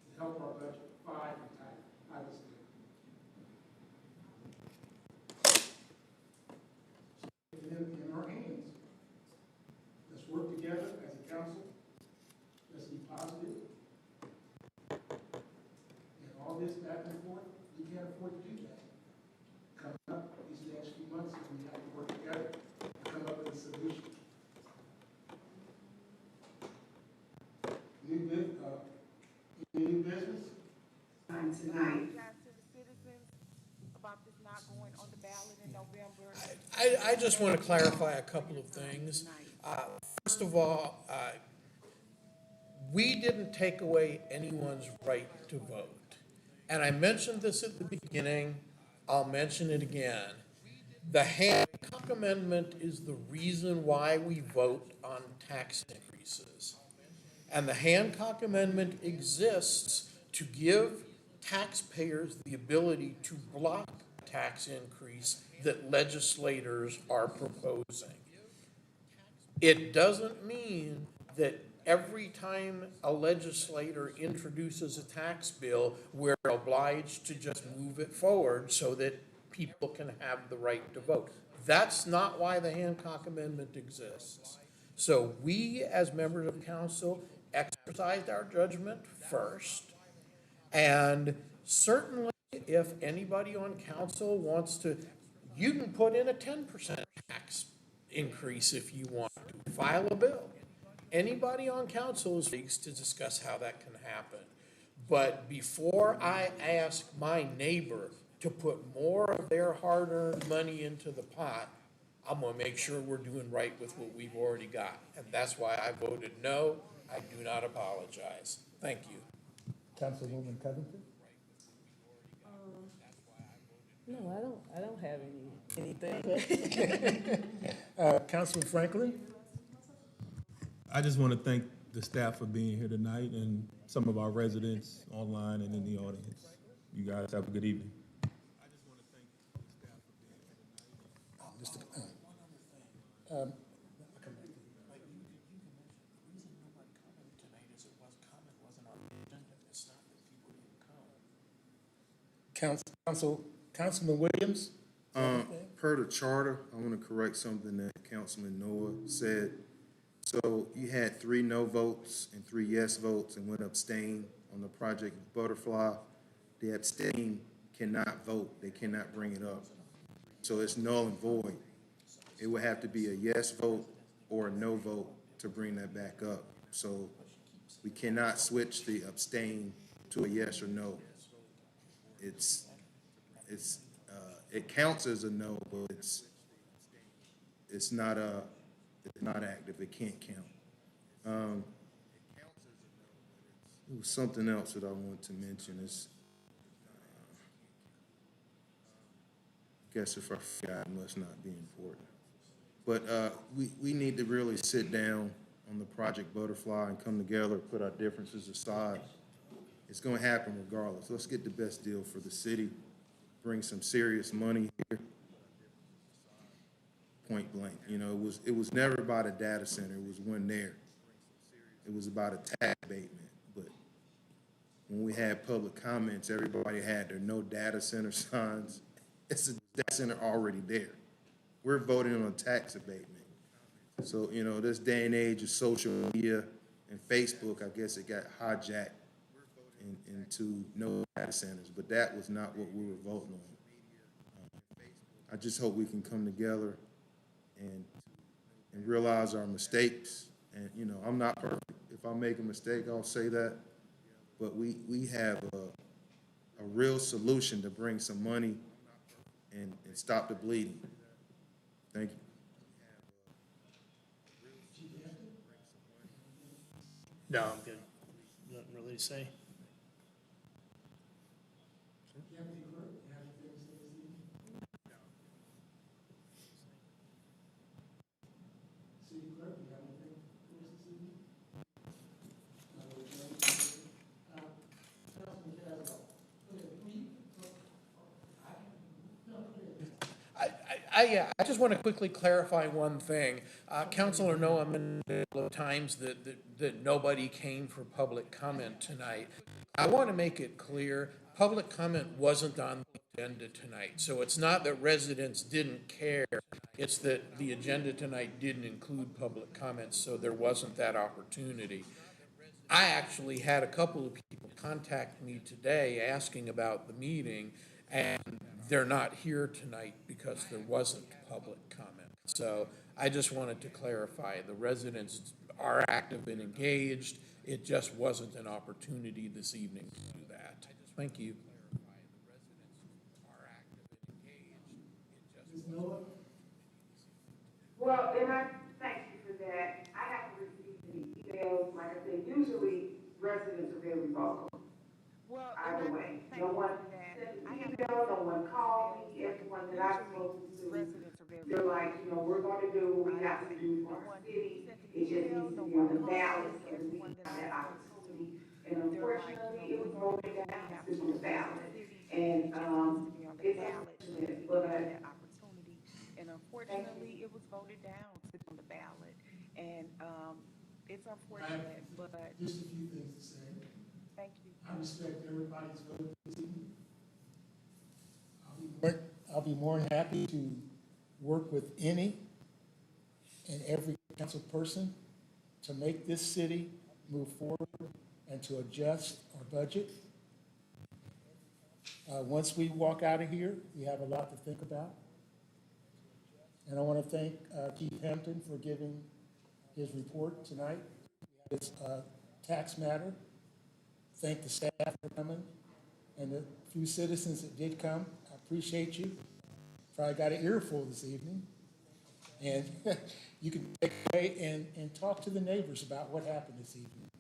to help our budget. 5 retired. I was there. So in our hands. Let's work together as a council. Let's be positive. And all this back and forth, we can't afford to do that. Coming up these next few months, we have to work together and come up with a solution. New business? Tonight. To the citizens about this not going on the ballot in November. I just want to clarify a couple of things. First of all, we didn't take away anyone's right to vote. And I mentioned this at the beginning, I'll mention it again. The Hancock Amendment is the reason why we vote on tax increases. And the Hancock Amendment exists to give taxpayers the ability to block tax increase that legislators are proposing. It doesn't mean that every time a legislator introduces a tax bill, we're obliged to just move it forward so that people can have the right to vote. That's not why the Hancock Amendment exists. So we, as members of council, exercised our judgment first. And certainly, if anybody on council wants to, you can put in a 10% tax increase if you want to, file a bill. Anybody on council is free to discuss how that can happen. But before I ask my neighbor to put more of their hard-earned money into the pot, I'm gonna make sure we're doing right with what we've already got. And that's why I voted no. I do not apologize. Thank you. Councilwoman Covington? No, I don't have anything. Councilman Franklin? I just want to thank the staff for being here tonight and some of our residents online and in the audience. You guys have a good evening. Councilman Williams? Per the charter, I want to correct something that Councilman Noah said. So you had 3 no votes and 3 yes votes and 1 abstain on the Project Butterfly. The abstain cannot vote, they cannot bring it up. So it's null and void. It would have to be a yes vote or a no vote to bring that back up. So we cannot switch the abstain to a yes or no. It counts as a no, but it's not active, it can't count. There was something else that I wanted to mention is, I guess if I forgot, it must not be important. But we need to really sit down on the Project Butterfly and come together, put our differences aside. It's gonna happen regardless. Let's get the best deal for the city, bring some serious money here. Point blank, you know, it was never about a data center, it was one there. It was about a tax abatement, but when we had public comments, everybody had their no data center signs. It's a data center already there. We're voting on a tax abatement. So, you know, this day and age of social media and Facebook, I guess it got hijacked into no data centers, but that was not what we were voting on. I just hope we can come together and realize our mistakes. And, you know, I'm not perfect. If I make a mistake, I'll say that. But we have a real solution to bring some money and stop the bleeding. Thank you. No, I'm good. Nothing really to say. I just want to quickly clarify one thing. Councilor Noah mentioned a couple of times that nobody came for public comment tonight. I want to make it clear, public comment wasn't on the agenda tonight. So it's not that residents didn't care, it's that the agenda tonight didn't include public comments, so there wasn't that opportunity. I actually had a couple of people contact me today asking about the meeting, and they're not here tonight because there wasn't public comment. So I just wanted to clarify, the residents are active and engaged. It just wasn't an opportunity this evening to do that. Thank you. Well, and I thank you for that. I have to receive the emails, like I said, usually residents are very vocal. Well, Either way, no one sent an email, no one called me, everyone that I've spoken to, they're like, you know, we're gonna do what we have to do for our city. It just needs to be on the ballot, so that we have that opportunity. And unfortunately, it was voted down to the ballot. And, it's unfortunate, but and unfortunately, it was voted down to on the ballot. And, it's unfortunate, but Just a few things to say. thank you. I respect everybody's vote this evening. I'll be more than happy to work with any and every council person to make this city move forward and to adjust our budget. Once we walk out of here, we have a lot to think about. And I want to thank Keith Hampton for giving his report tonight. It's a tax matter. Thank the staff for coming, and the few citizens that did come. I appreciate you. Probably got an earful this evening. And you can take away and talk to the neighbors about what happened this evening.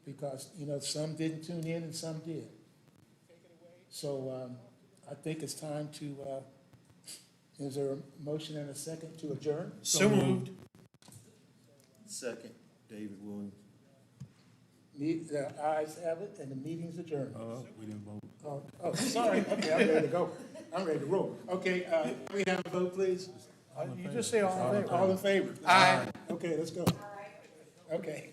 Because, you know, some didn't tune in and some did. So I think it's time to, is there a motion and a second to adjourn? So moved. Second, David Williams. The ayes have it, and the meeting's adjourned. We didn't vote. Oh, sorry. Okay, I'm ready to go. I'm ready to roll. Okay, can we have a vote, please? You just say all in favor. All in favor? Aye. Okay, let's go. Okay.